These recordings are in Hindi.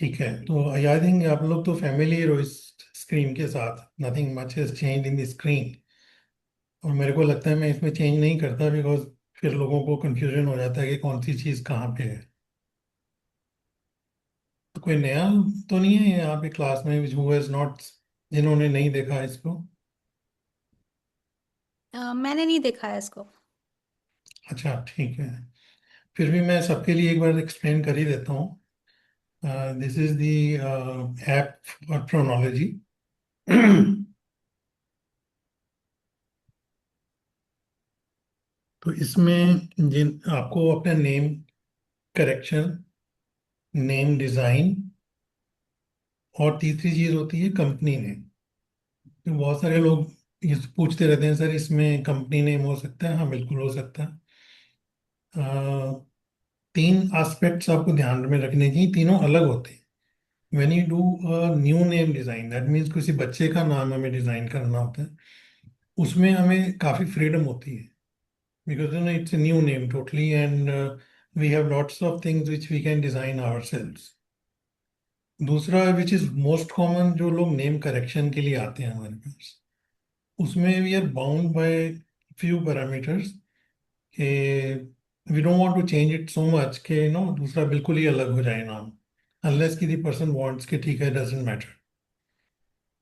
ठीक है, तो आई थिंक आप लोग तो फैमिलियर हो इस स्क्रीन के साथ। Nothing much has change in the screen. और मेरे को लगता है मैं इसमें चेंज नहीं करता, बिकॉज फिर लोगों को कंफ्यूजन हो जाता है कि कौन सी चीज़ कहाँ पे है। तो कोई नया तो नहीं है यहाँ पे क्लास में हु हैज नॉट, जिन्होंने नहीं देखा इसको? मैंने नहीं देखा है इसको। अच्छा, ठीक है। फिर भी मैं सबके लिए एक बार एक्सप्लेन कर ही देता हूँ। This is the app for pronology. तो इसमें जिन आपको अपना नेम करेक्शन, नेम डिज़ाइन, और तीसरी चीज़ होती है कंपनी नेम। तो बहुत सारे लोग ये पूछते रहते हैं, सर इसमें कंपनी नेम हो सकता है? हाँ, बिल्कुल हो सकता है। तीन एस्पेक्ट्स आपको ध्यान में रखने की, तीनों अलग होते हैं। When you do a new name design, that means किसी बच्चे का नाम हमें डिज़ाइन करना होता है, उसमें हमें काफ़ी फ्रीडम होती है, because it's a new name totally, and we have lots of things which we can design ourselves. दूसरा विच इज मोस्ट कॉमन, जो लोग नेम करेक्शन के लिए आते हैं हमारे पास, उसमें we are bound by few parameters कि we don't want to change it so much कि नो दूसरा बिल्कुल ही अलग हो जाए नाम, अनलेस कि द पर्सन वांट्स के ठीक है, डजंट मैटर।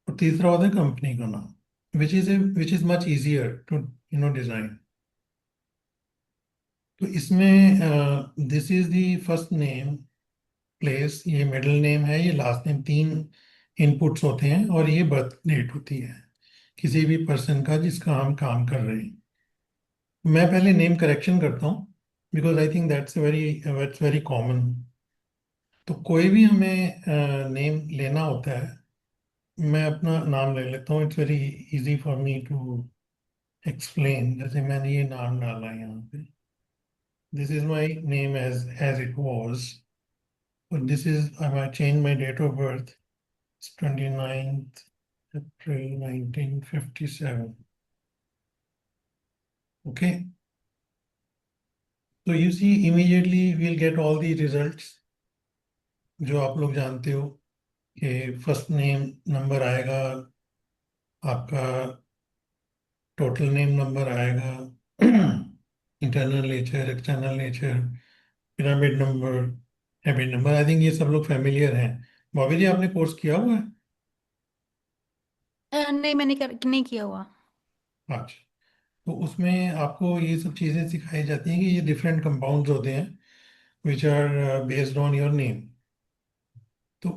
और तीसरा होता है कंपनी का नाम, which is much easier to design. तो इसमें this is the first name place, ये मिडिल नेम है, ये लास्ट नेम, तीन इनपुट्स होते हैं, और ये बर्थ डेट होती है किसी भी पर्सन का जिसका हम काम कर रहे हैं। मैं पहले नेम करेक्शन करता हूँ, because I think that's very common. तो कोई भी हमें नेम लेना होता है, मैं अपना नाम ले लेता हूँ। It's very easy for me to explain. जैसे मैंने ये नाम डाला है यहाँ पे, this is my name as it was, और this is I change my date of birth, 29th April 1957. Okay, so you see immediately we'll get all the results जो आप लोग जानते हो, कि फर्स्ट नेम नंबर आएगा आपका, टोटल नेम नंबर आएगा, internal nature, external nature, pyramid number, habit number. I think ये सब लोग फैमिलियर हैं। बॉबी जी, आपने कोर्स किया हुआ है? नहीं, मैंने नहीं किया हुआ। अच्छा, तो उसमें आपको ये सब चीज़ें सिखाई जाती हैं कि ये डिफरेंट कंपाउंड्स होते हैं which are based on your name. तो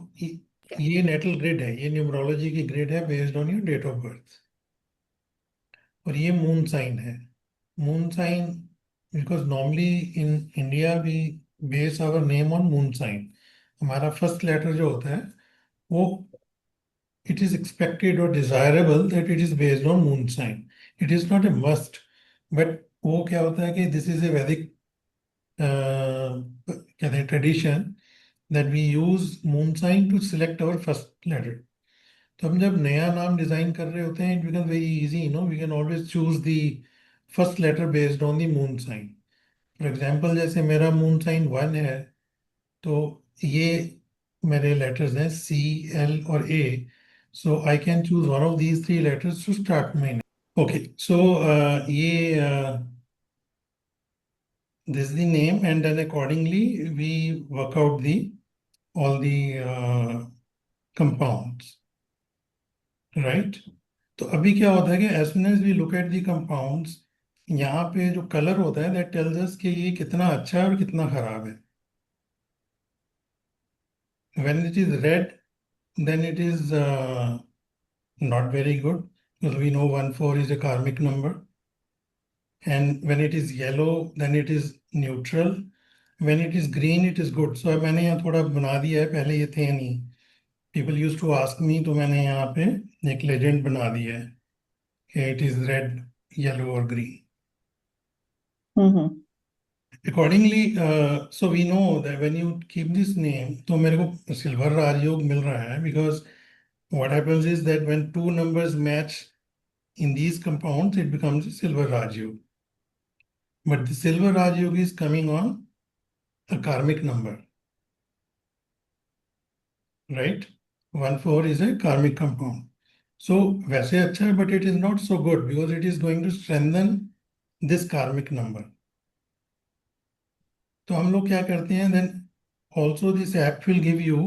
ये नेटल ग्रिड है, ये न्यूमरोलॉजी की ग्रिड है based on your date of birth. और ये मून साइन है। Moon sign, because normally in India we base our name on moon sign. हमारा फर्स्ट लेटर जो होता है वो, इट इज एक्सपेक्टेड और desirable that it is based on moon sign. It is not a must, but वो क्या होता है कि दिस इज ए वैदिक कहते हैं tradition, that we use moon sign to select our first letter. तो हम जब नया नाम डिजाइन कर रहे होते हैं, it become very easy, we can always choose the first letter based on the moon sign. For example, जैसे मेरा मून साइन 1 है, तो ये मेरे लेटर्स हैं C, L और A। So I can choose one of these three letters to start my name. Okay, so ये this is the name, and then accordingly we work out the all the compounds, right? तो अभी क्या होता है कि as soon as we look at the compounds, यहाँ पे जो कलर होता है that tells us कि ये कितना अच्छा है और कितना खराब है। When it is red, then it is not very good, because we know 1 4 is a karmic number. And when it is yellow, then it is neutral. When it is green, it is good. So मैंने यहाँ थोड़ा बना दिया है, पहले ये थे नहीं। People use to ask me, तो मैंने यहाँ पे एक लेजेंड बना दिया है कि इट इज रेड, येलो और green hmm. Accordingly. So we know that when you keep this name, तो मेरे को सिल्वर राजयोग मिल रहा है, because what happens is that when two numbers match in these compounds, it becomes a silver Rajयोग. But the silver Rajयोग is coming on a karmic number. Right. 1,4 is a karmic compound. So वैसे अच्छा है, but it is not so good because it is going to strengthen this karmic number. तो हम लोग क्या करते हैं then, also this app will give you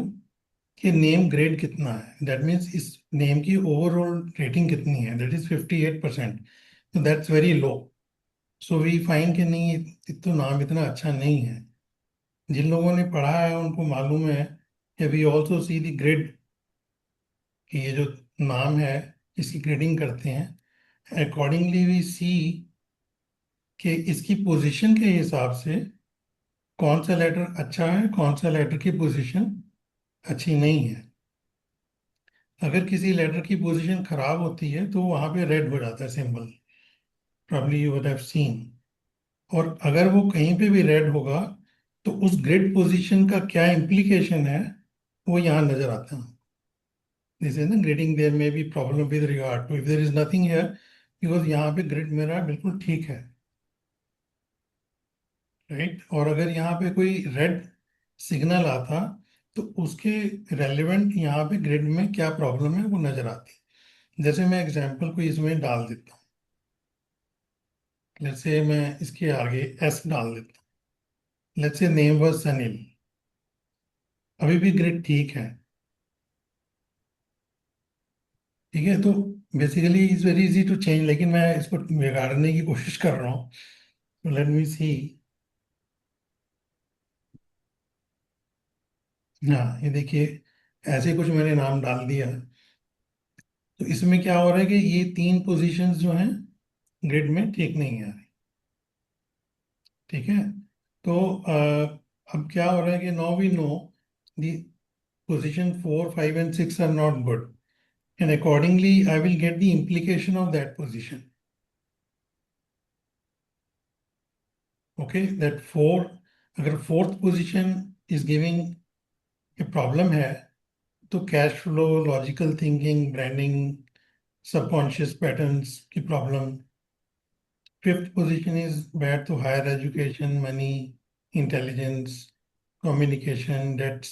कि नेम ग्रेड कितना है, दैट मीन्स इस नेम की ओवरऑल रेटिंग कितनी है, दैट इज 58%। तो that's very low. So we find कि नहीं, तो नाम इतना अच्छा नहीं है। जिन लोगों ने पढ़ा है उनको मालूम है कि we also see the grade, कि ये जो नाम है इसकी ग्रेडिंग करते हैं। अकॉर्डिंगली वी सी कि इसकी पोजीशन के हिसाब से कौन सा लेटर अच्छा है, कौन सा लेटर की पोजीशन अच्छी नहीं है। अगर किसी लेटर की पोजीशन खराब होती है तो वहां पे रेड हो जाता है symbol, probably you would have seen. और अगर वो कहीं पे भी रेड होगा तो उस ग्रिड पोजीशन का क्या इम्प्लीकेशन है वो यहाँ नजर आता है। This is the grading, there may be problem with regard to if there is nothing here, because यहाँ पे ग्रिड मेरा बिल्कुल ठीक है। राइट। और अगर यहाँ पे कोई रेड सिग्नल आता तो उसके रेलेवेंट यहाँ पे ग्रिड में क्या प्रॉब्लम है वो नजर आती। जैसे मैं एग्जांपल को इसमें डाल देता हूँ, जैसे मैं इसके आगे एस डाल देता हूँ, लेट्स से नेम वाज सनील, अभी भी ग्रिड ठीक है। ठीक है। तो basically it's very easy to change, लेकिन मैं इसको बिगाड़ने की कोशिश कर रहा हूँ। तो लेट मी सी। हाँ, ये देखिए, ऐसे कुछ मैंने नाम डाल दिया। तो इसमें क्या हो रहा है कि ये तीन पोजीशंस जो हैं ग्रिड में ठीक नहीं आ रही। ठीक है। तो अब क्या हो रहा है कि now we know the position 4, 5 and 6 are not good, and accordingly I will get the implication of that position. Okay, that 4, अगर fourth position is giving a problem है तो cash flow, logical thinking, branding, subconscious patterns की problem. Fifth position is bad तो higher education, money, intelligence, communication, dates.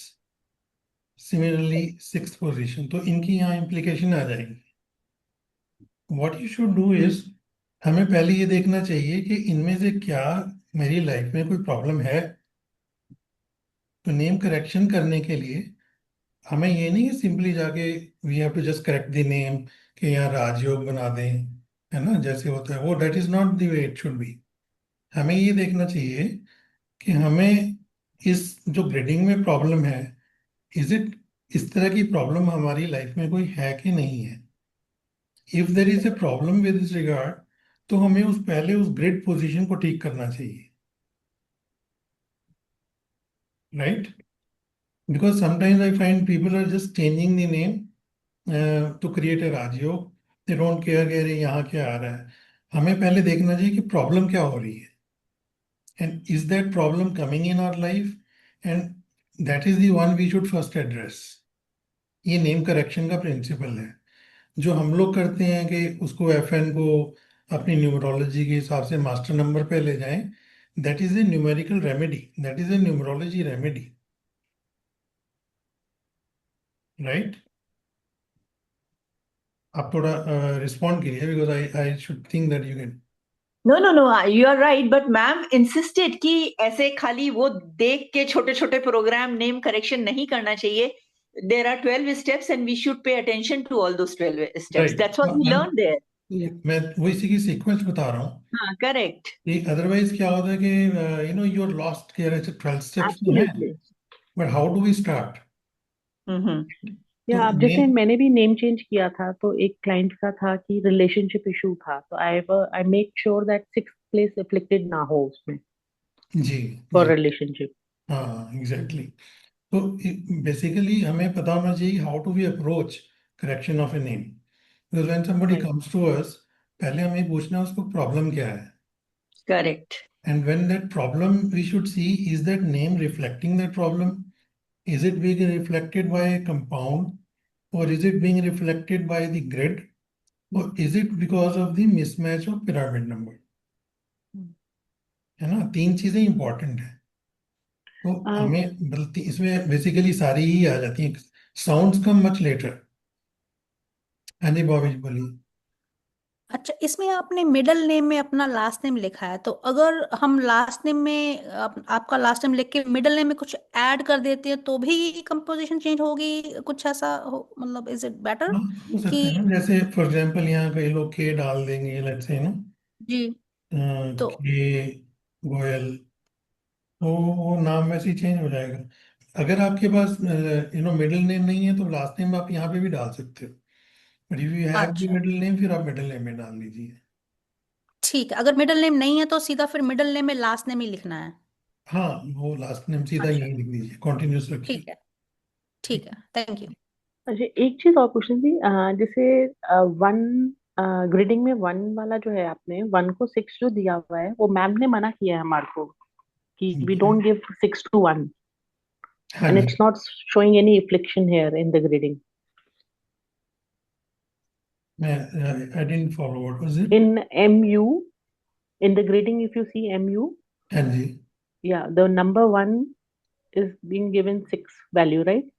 Similarly sixth position, तो इनकी यहाँ इम्प्लीकेशन आ जाएगी। What you should do is, हमें पहले ये देखना चाहिए कि इनमें से क्या मेरी लाइफ में कोई प्रॉब्लम है। तो नेम करेक्शन करने के लिए हमें ये नहीं है सिंपली जाके we have to just correct the name कि यहाँ राजयोग बना दें, है ना, जैसे होता है वो, that is not the way it should be. हमें ये देखना चाहिए कि हमें इस जो ग्रेडिंग में प्रॉब्लम है, इज इट, इस तरह की प्रॉब्लम हमारी लाइफ में कोई है कि नहीं है। If there is a problem with this regard, तो हमें उस पहले उस ग्रिड पोजीशन को ठीक करना चाहिए। Right. Because sometimes I find people are just changing the name to create a Rajyog. They don't care कि अरे यहाँ क्या आ रहा है। हमें पहले देखना चाहिए कि प्रॉब्लम क्या हो रही है, and is that problem coming in our life, and that is the one we should first address. ये नेम करेक्शन का प्रिंसिपल है। जो हम लोग करते हैं कि उसको एफएन को अपनी न्यूमरोलॉजी के हिसाब से मास्टर नंबर पे ले जाएं, that is a numerical remedy, that is a numerology remedy. Right. आप थोड़ा रिस्पॉन्ड कीजिए, because I I should think that you can. No no no, you are right, but ma'am insisted कि ऐसे खाली वो देख के छोटे छोटे प्रोग्राम नेम करेक्शन नहीं करना चाहिए. There are 12 steps and we should pay attention to all those 12 steps. Right. That's what we learned there. मैं वो इसी की सीक्वेंस बता रहा हूँ हाँ, correct. कि अदरवाइज क्या होता है कि you know you are lost कि अरे 12 स्टेप्स तो हैं, Absolutely. But how do we start. Mm-hmm. तो या आप जैसे नेम, मैंने भी नेम चेंज किया था तो एक क्लाइंट का था कि रिलेशनशिप इशू था तो I make sure that six place afflicted ना हो उसमें जी फॉर जी, रिलेशनशिप. हाँ एग्जैक्टली। तो बेसिकली हमें पता होना चाहिए how to be approach correction of a name, because when somebody right. Comes to us, पहले हमें पूछना है उसको प्रॉब्लम क्या है, Correct. And when that problem we should see is that name reflecting that problem, is it being reflected by a compound, or is it being reflected by the grid, or is it because of the mismatch of pyramid number। है ना, तीन चीजें इंपॉर्टेंट है। तो हमें गलती इसमें बेसिकली सारी ही आ जाती हैं। साउंड्स कम मच लेटर। हाँ जी बॉबी बोलिए। अच्छा, इसमें आपने मिडिल नेम में अपना लास्ट नेम लिखा है, तो अगर हम लास्ट नेम में आपका लास्ट नेम लिख के मिडिल नेम में कुछ ऐड कर देते हैं तो भी कंपोजिशन चेंज होगी, कुछ ऐसा हो, मतलब इज इट बेटर हाँ, हो सकता कि? है ना, जैसे फॉर एग्जांपल यहाँ कई लोग के डाल देंगे, लेट्स से ना जी। तो के गोयल, तो वो नाम वैसे ही चेंज हो जाएगा। अगर आपके पास मिडिल नेम नहीं है तो लास्ट नेम आप यहाँ पे भी डाल सकते हो, but if you have the अच्छा, मिडिल नेम फिर आप मिडिल नेम में डाल दीजिए। ठीक है, अगर मिडिल नेम नहीं है तो सीधा फिर मिडिल नेम में लास्ट नेम ही लिखना है। हाँ, वो लास्ट नेम सीधा अच्छा, यही लिख दीजिए, कॉन्टिन्यूस रखिए। ठीक है, ठीक। ठीक है, थैंक यू। अच्छा, एक चीज और पूछनी थी। जैसे वन ग्रिडिंग में वन वाला जो है, आपने वन को सिक्स जो दिया हुआ है, वो मैम ने मना किया है हमारे को कि वी है। Don't give six to one, हाँ एंड जी। It's not showing any affliction here in the grading. मैं I didn't follow what was it. In MU, in the grading, if you see MU, हाँ जी। yeah, the number one is being given six value, right?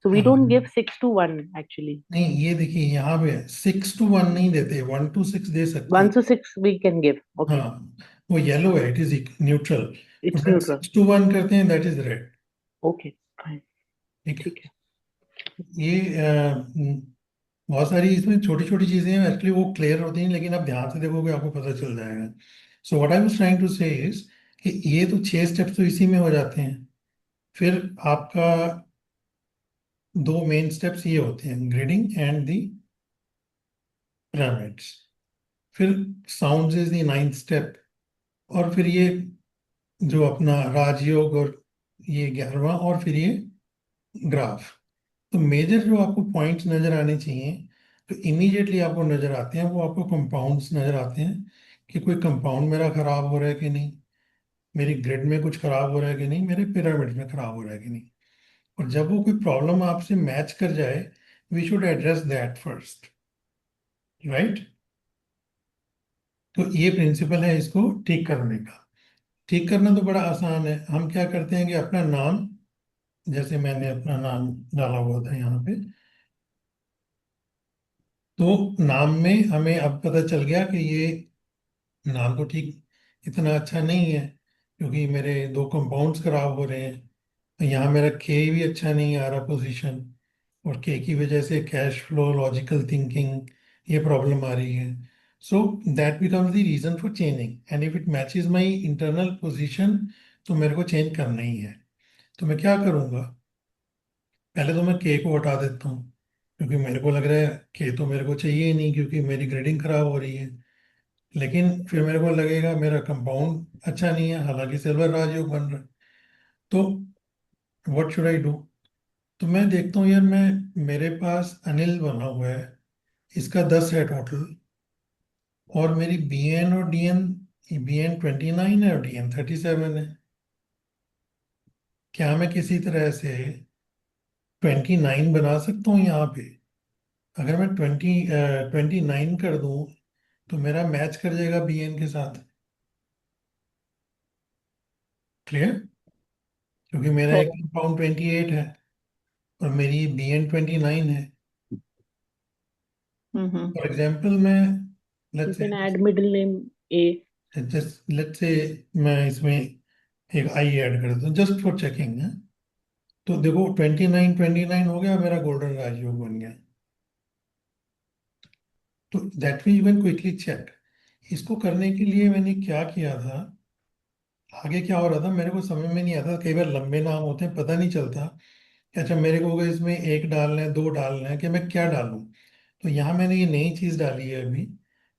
So we हाँ don't give six to one actually. नहीं, ये देखिए यहाँ पे 6 to 1 नहीं देते, 1 to 6 दे सकते One हैं। to six we can give. हाँ, Okay, वो येलो है, it is neutral. it's but neutral. 6 to 1 करते हैं, that is red. Okay, fine. ठीक है। ठीक है. ये बहुत सारी इसमें छोटी छोटी चीजें हैं, एक्चुअली वो क्लियर होती हैं, लेकिन आप ध्यान से देखोगे आपको पता चल जाएगा। So what I was trying to say is कि ये तो 6 स्टेप्स तो इसी में हो जाते हैं। फिर आपका दो मेन स्टेप्स ये होते हैं, ग्रेडिंग एंड दी पिरामिड्स। फिर sounds is the 9th step. और फिर ये जो अपना राजयोग, और ये 11वां, और फिर ये ग्राफ। तो मेजर जो आपको पॉइंट्स नजर आने चाहिए, तो इमीडिएटली आपको नजर आते हैं, वो आपको कंपाउंड्स नजर आते हैं कि कोई कंपाउंड मेरा खराब हो रहा है कि नहीं, मेरी ग्रिड में कुछ खराब हो रहा है कि नहीं, मेरे पिरामिड में खराब हो रहा है कि नहीं। और जब वो कोई प्रॉब्लम आपसे मैच कर जाए, we should address that first, right. तो ये प्रिंसिपल है इसको ठीक करने का। ठीक करना तो बड़ा आसान है। हम क्या करते हैं कि अपना नाम, जैसे मैंने अपना नाम डाला हुआ था यहाँ पे, तो नाम में हमें अब पता चल गया कि ये नाम तो ठीक इतना अच्छा नहीं है, क्योंकि मेरे दो कंपाउंड्स खराब हो रहे हैं। तो यहाँ मेरा के भी अच्छा नहीं आ रहा पोजीशन, और के की वजह से कैश फ्लो, लॉजिकल थिंकिंग, ये प्रॉब्लम आ रही है। So that becomes the reason for changing, and if it matches my internal position तो मेरे को चेंज करना ही है। तो मैं क्या करूँगा, पहले तो मैं के को हटा देता हूँ, क्योंकि मेरे को लग रहा है के तो मेरे को चाहिए ही नहीं, क्योंकि मेरी ग्रेडिंग खराब हो रही है। लेकिन फिर मेरे को लगेगा मेरा कंपाउंड अच्छा नहीं है, हालांकि सिल्वर राजयोग बन रहा है। तो व्हाट शुड आई डू। तो मैं देखता हूँ यार, मैं मेरे पास अनिल बना हुआ है, इसका 10 है टोटल, और मेरी बी एन और डी एन, बी एन 29 है और डी एन 37 है। क्या मैं किसी तरह से 29 बना सकता हूँ यहाँ पे? अगर मैं 29 कर दूँ तो मेरा मैच कर जाएगा बी एन के साथ। क्लियर? क्योंकि मेरा एक Correct. कंपाउंड 28 है और मेरी बी एन 29 है। Mm-hmm. फॉर एग्जाम्पल मैं, You let's can add middle name A. Just let's say मैं इसमें एक आई ऐड कर देता हूँ जस्ट फॉर चेकिंग है। तो देखो 29 हो गया, मेरा गोल्डन राजयोग बन गया। तो that mean you can quickly check. इसको करने के लिए मैंने क्या किया था, आगे क्या हो रहा था मेरे को समझ में नहीं आता। कई बार लंबे नाम होते हैं, पता नहीं चलता कि अच्छा मेरे को अगर इसमें एक डालना है, दो डालना है, कि मैं क्या डालूं। तो यहाँ मैंने ये नई चीज डाली है अभी,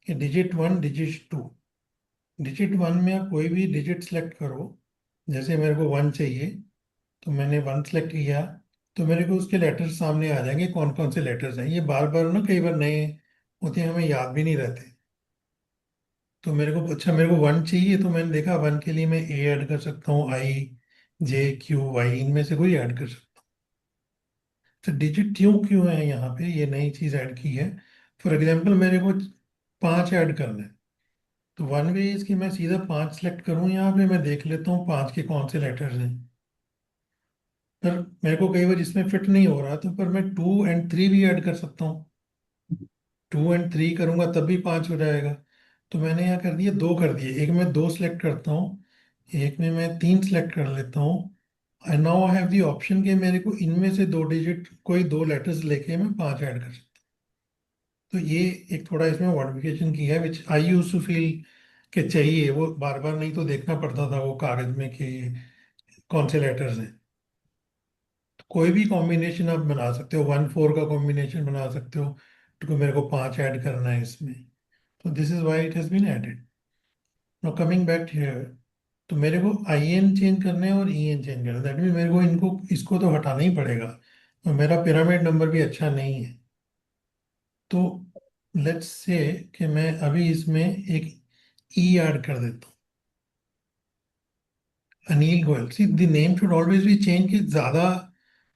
कि डिजिट 1 डिजिट 2। डिजिट 1 में आप कोई भी डिजिट सेलेक्ट करो, जैसे मेरे को 1 चाहिए, तो मैंने 1 सेलेक्ट किया, तो मेरे को उसके लेटर्स सामने आ जाएंगे, कौन कौन से लेटर्स हैं। ये बार बार ना कई बार नए होते हैं, हमें याद भी नहीं रहते। तो मेरे को अच्छा, मेरे को 1 चाहिए, तो मैंने देखा 1 के लिए मैं ए ऐड कर सकता हूँ, आई, जे, क्यू, वाई, इनमें से कोई ऐड कर सकता हूँ। तो डिजिट क्यों क्यों है यहाँ पे, ये नई चीज ऐड की है। फॉर एग्जाम्पल मेरे को 5 ऐड करना है, तो वन वे इसकी मैं सीधा 5 सेलेक्ट करूँ, यहाँ पे मैं देख लेता हूँ 5 के कौन से लेटर्स हैं। पर मेरे को कई बार इसमें फिट नहीं हो रहा, तो पर मैं 2 और 3 भी ऐड कर सकता हूँ। 2 और 3 करूंगा तब भी 5 हो जाएगा। तो मैंने यहाँ कर दिया, 2 कर दिए। एक में 2 सेलेक्ट करता हूँ, एक में मैं 3 सेलेक्ट कर लेता हूँ। And now I have the option कि मेरे को इनमें से 2 डिजिट कोई 2 लेटर्स लेके मैं 5 ऐड कर सकता हूँ। तो ये एक थोड़ा इसमें मॉडिफिकेशन की है, विच आई यूज टू फील कि चाहिए, वो बार बार नहीं तो देखना पड़ता था वो कागज में कि कौन से लेटर्स हैं। तो कोई भी कॉम्बिनेशन आप बना सकते हो, 1 4 का कॉम्बिनेशन बना सकते हो, तो मेरे को 5 ऐड करना है इसमें। तो this is why it has been added. Now coming back here, तो मेरे को आई एन चेंज करना है और ई एन चेंज करना है, दैट मीन मेरे को इनको इसको तो हटाना ही पड़ेगा, और मेरा पिरामिड नंबर भी अच्छा नहीं है। तो लेट्स से कि मैं अभी इसमें एक ई ऐड कर देता हूँ, Anil Goyal. See the name should always be change, कि ज़्यादा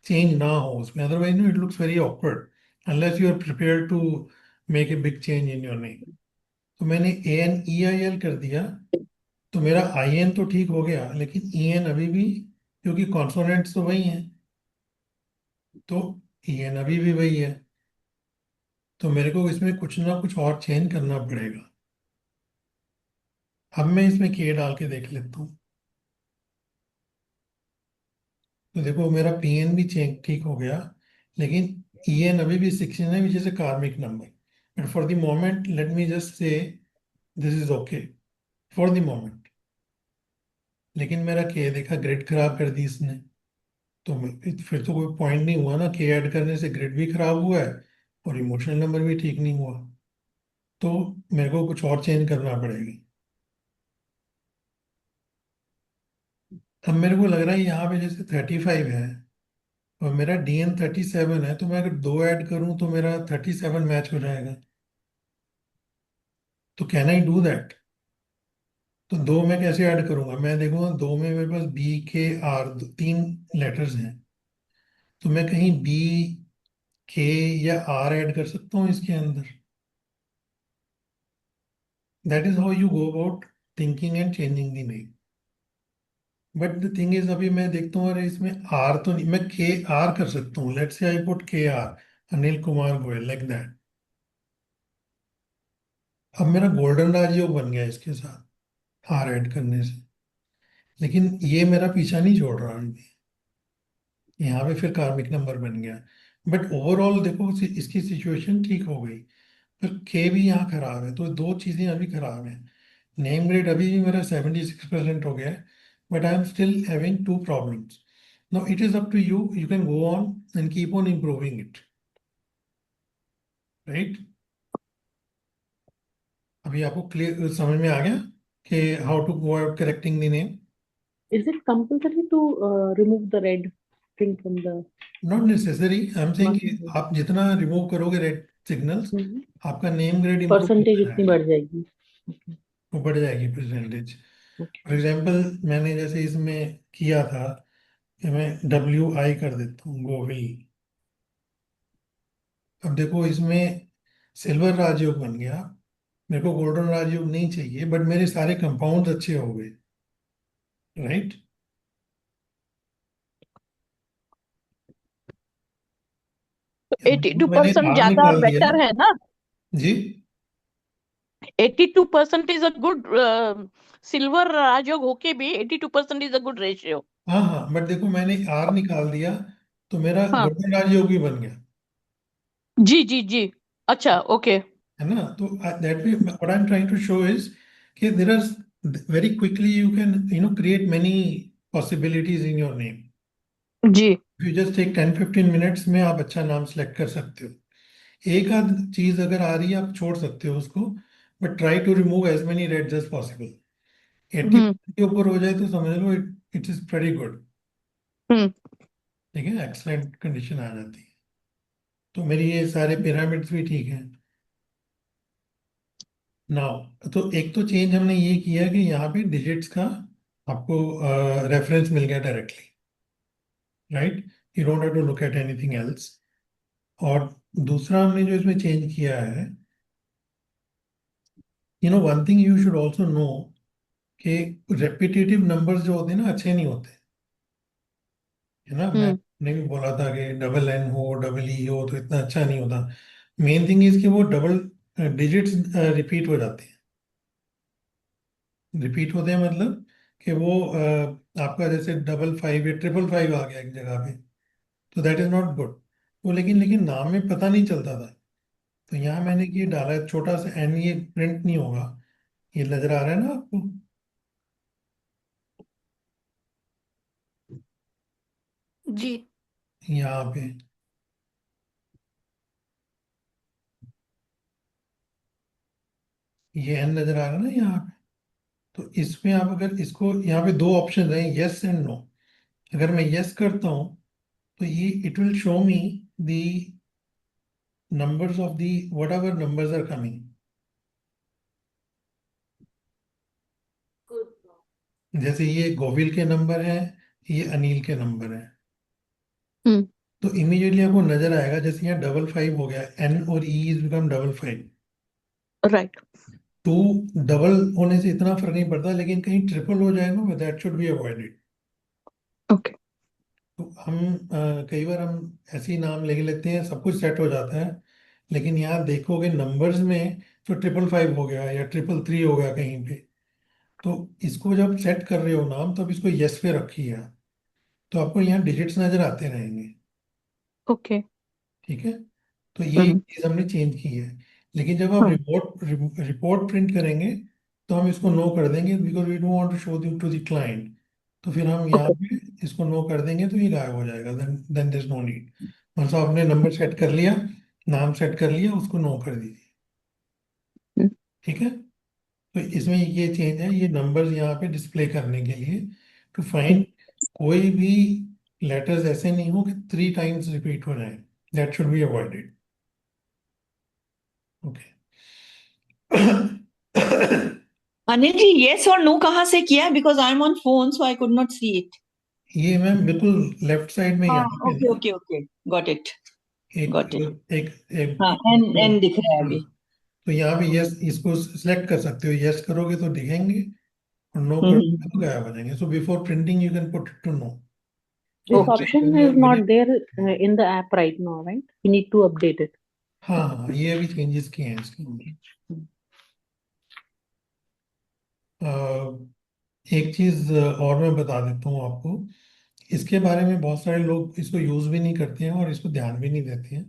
चेंज ना हो उसमें, otherwise no it looks very awkward unless you are prepare to make a big change in your name. तो मैंने A N E I L कर दिया, तो मेरा आई एन तो ठीक हो गया, लेकिन ई एन अभी भी, क्योंकि कॉन्सोनेंट्स तो वही हैं, तो ई एन अभी भी वही है। तो मेरे को इसमें कुछ ना कुछ और चेंज करना पड़ेगा। अब मैं इसमें के डाल के देख लेता हूँ। तो देखो मेरा पी एन भी चेंज ठीक हो गया, लेकिन ई एन अभी भी 16 है, विच इज ए कार्मिक number. But for the moment let me just say this is okay for the moment. लेकिन मेरा के देखा, ग्रिड खराब कर दी इसने। तो फिर तो कोई पॉइंट नहीं हुआ ना, के ऐड करने से ग्रिड भी खराब हुआ है और इमोशनल नंबर भी ठीक नहीं हुआ। तो मेरे को कुछ और चेंज करना पड़ेगा। अब मेरे को लग रहा है यहाँ पे जैसे 35 है और मेरा डी एन 37 है, तो मैं अगर 2 ऐड करूँ तो मेरा 37 मैच हो जाएगा। तो कैन आई डू दैट? तो 2 में कैसे ऐड करूंगा? मैं देखूंगा 2 में मेरे पास बी के आर 3 लेटर्स हैं, तो मैं कहीं बी के या आर ऐड कर सकता हूँ इसके अंदर। That is how you go about thinking and changing the name. But the thing is, अभी मैं देखता हूँ अरे इसमें आर तो नहीं, मैं के आर कर सकता हूँ। Let's say I put K R, Anil Kumar Goyal, like that. अब मेरा गोल्डन राजयोग बन गया इसके साथ आर ऐड करने से, लेकिन ये मेरा पीछा नहीं छोड़ रहा अभी। यहाँ पे फिर कार्मिक नंबर बन गया। बट ओवरऑल देखो इसकी सिचुएशन ठीक हो गई। फिर के भी यहाँ खराब है, तो 2 चीज़ें अभी खराब हैं। नेम ग्रेड अभी भी मेरा 76% हो गया है, but I am still having 2 problems. Now it is up to you, you can go on and keep on improving it, right? अभी आपको क्लियर समझ में आ गया कि how to go out correcting the name? Is it compulsory to remove the red thing from the not necessary, I am saying कि mark? आप जितना रिमूव करोगे रेड सिग्नल्स, आपका नेम ग्रेड इम्प्रूव परसेंटेज होता इतनी जाएगा, बढ़ जाएगी। ओके। वो बढ़ जाएगी परसेंटेज। ओके। फॉर एग्जाम्पल मैंने जैसे इसमें किया था कि मैं डब्ल्यू आई कर देता हूँ, गोविल। अब देखो इसमें सिल्वर राजयोग बन गया। मेरे को गोल्डन राजयोग नहीं चाहिए, बट मेरे सारे कंपाउंड्स अच्छे हो गए, राइट? अब एटी टू देखो मैंने परसेंट आर ज्यादा निकाल दिया। बेटर है ना। जी। 82% इज अ गुड, सिल्वर राजयोग होके भी 82% इज अ गुड रेशियो। हाँ हाँ, बट देखो मैंने आर निकाल दिया, तो मेरा हाँ गोल्डन राजयोग भी बन गया, जी जी जी। अच्छा ओके। है ना? तो that way what I am trying to show is कि there are very quickly you can create many possibilities in your name. जी। यू जस्ट टेक 10 15 मिनट्स में आप अच्छा नाम सेलेक्ट कर सकते हो। एक आध चीज अगर आ रही है आप छोड़ सकते हो उसको, but try to remove as many reds as possible. 80 hmm के ऊपर हो जाए तो समझ लो it is very good. Hmm. ठीक है, एक्सलेंट कंडीशन आ जाती है। तो मेरी ये सारे पिरामिड्स भी ठीक हैं नाउ। तो एक तो चेंज हमने ये किया कि यहाँ पे डिजिट्स का आपको रेफरेंस मिल गया directly, right? You don't have to look at anything else. और दूसरा हमने जो इसमें चेंज किया है, one thing you should also know कि रेपिटेटिव नंबर्स जो होते हैं ना, अच्छे नहीं होते। है ना। हम्म मैंने भी बोला था कि डबल एन हो डबल ई हो तो इतना अच्छा नहीं होता। मेन थिंग इज कि वो डबल डिजिट्स रिपीट हो जाते हैं। रिपीट होते हैं मतलब कि वो आपका जैसे डबल फाइव या ट्रिपल फाइव आ गया एक जगह पे, तो दैट इज नॉट गुड। वो लेकिन लेकिन नाम में पता नहीं चलता था। तो यहाँ मैंने ये डाला है छोटा सा एन, ये प्रिंट नहीं होगा। ये नजर आ रहा है ना आपको, जी। यहाँ पे। ये एन नजर आ रहा है ना यहाँ पे। तो इसमें आप अगर इसको, यहाँ पे दो ऑप्शन हैं, यस एंड नो। अगर मैं यस करता हूँ तो ये it will show me the numbers of the whatever numbers are coming. जैसे ये गोविल के नंबर हैं, ये अनिल के नंबर हैं। हम्म तो इमीडिएटली आपको नजर आएगा, जैसे यहाँ डबल फाइव हो गया, एन और E is become double five. Right two double होने से इतना फर्क नहीं पड़ता, लेकिन कहीं ट्रिपल हो जाएगा, that should be avoided. Okay तो हम कई बार हम ऐसे ही नाम लिख लेते हैं, सब कुछ सेट हो जाता है, लेकिन यहाँ देखोगे नंबर्स में तो ट्रिपल फाइव हो गया या ट्रिपल थ्री हो गया कहीं पे। तो इसको जब सेट कर रहे हो नाम, तब इसको यस पे रखिए आप। तो आपको यहाँ डिजिट्स नजर आते रहेंगे। ओके ठीक है। तो ये चीज हमने चेंज की है। लेकिन जब आप हाँ रिपोर्ट रिपोर्ट प्रिंट करेंगे तो हम इसको नो कर देंगे, because we don't want to show to the client. तो फिर हम यहाँ ओके पे इसको नो कर देंगे तो ये गायब हो जाएगा। Then there is no need. मतलब आपने नंबर सेट कर लिया, नाम सेट कर लिया, उसको नो कर दीजिए। ठीक है। तो इसमें ये चेंज है, ये नंबर्स यहाँ पे डिस्प्ले करने के लिए, टू फाइंड कोई भी लेटर्स ऐसे नहीं हो कि थ्री टाइम्स रिपीट हो जाए। That should be avoided. Okay. Anil ji, yes और नो कहाँ से किया? Because I am on phone so I could not see it. ये मैम बिल्कुल लेफ्ट साइड में हाँ, यहाँ पे ओके ना ओके ओके, गॉट इट एक गॉट इट। एक एक, हाँ, एन एक एन दिख रहा है हाँ, अभी। तो यहाँ पे यस, इसको सिलेक्ट कर सकते हो। यस करोगे तो दिखेंगे, और नो हम्म, करोगे तो गायब हो जाएंगे। So before printing you can put it to no. This okay option is not there in the app right now, right? We need to update it. हाँ हाँ, ये अभी चेंजेस किए हैं इसके अंदर। एक चीज और मैं बता देता हूँ आपको। इसके बारे में बहुत सारे लोग इसको यूज भी नहीं करते हैं और इसको ध्यान भी नहीं देते हैं।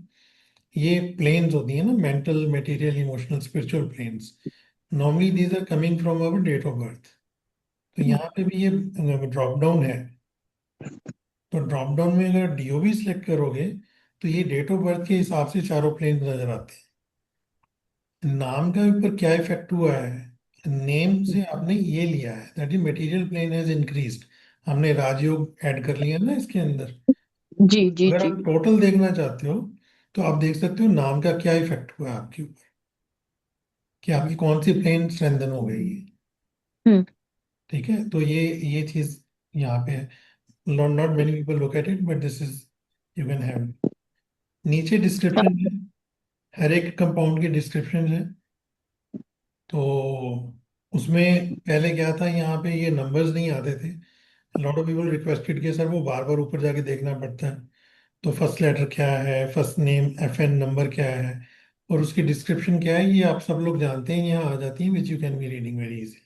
ये प्लेन्स होती है ना, mental, material, emotional, spiritual planes. Normally these are coming from our date of birth. तो यहाँ पे भी ये ड्रॉप डाउन है। तो ड्रॉप डाउन में अगर डीओबी सिलेक्ट करोगे तो ये डेट ऑफ बर्थ के हिसाब से चारों प्लेन्स नजर आते हैं। नाम का ऊपर क्या इफेक्ट हुआ है, नेम से आपने ये लिया है, that is material plane has increased. हमने राजयोग ऐड कर लिया ना इसके अंदर। जी जी अगर जी आप टोटल देखना चाहते हो तो आप देख सकते हो नाम का क्या इफेक्ट हुआ है आपके ऊपर, कि आपकी कौन सी प्लेन स्ट्रेंथन हो गई है। हम्म ठीक है। तो ये चीज यहाँ पे है। Not not many people look at it, but this is, you can have. नीचे डिस्क्रिप्शन है, हर एक कंपाउंड की डिस्क्रिप्शन है। तो उसमें पहले क्या था, यहाँ पे ये नंबर्स नहीं आते थे। लॉट ऑफ पीपल रिक्वेस्टेड कि सर वो बार बार ऊपर जाके देखना पड़ता है। तो फर्स्ट लेटर क्या है, first name, F N number क्या है, और उसकी डिस्क्रिप्शन क्या है, ये आप सब लोग जानते हैं, यहाँ आ जाती है, which you can be reading very easily.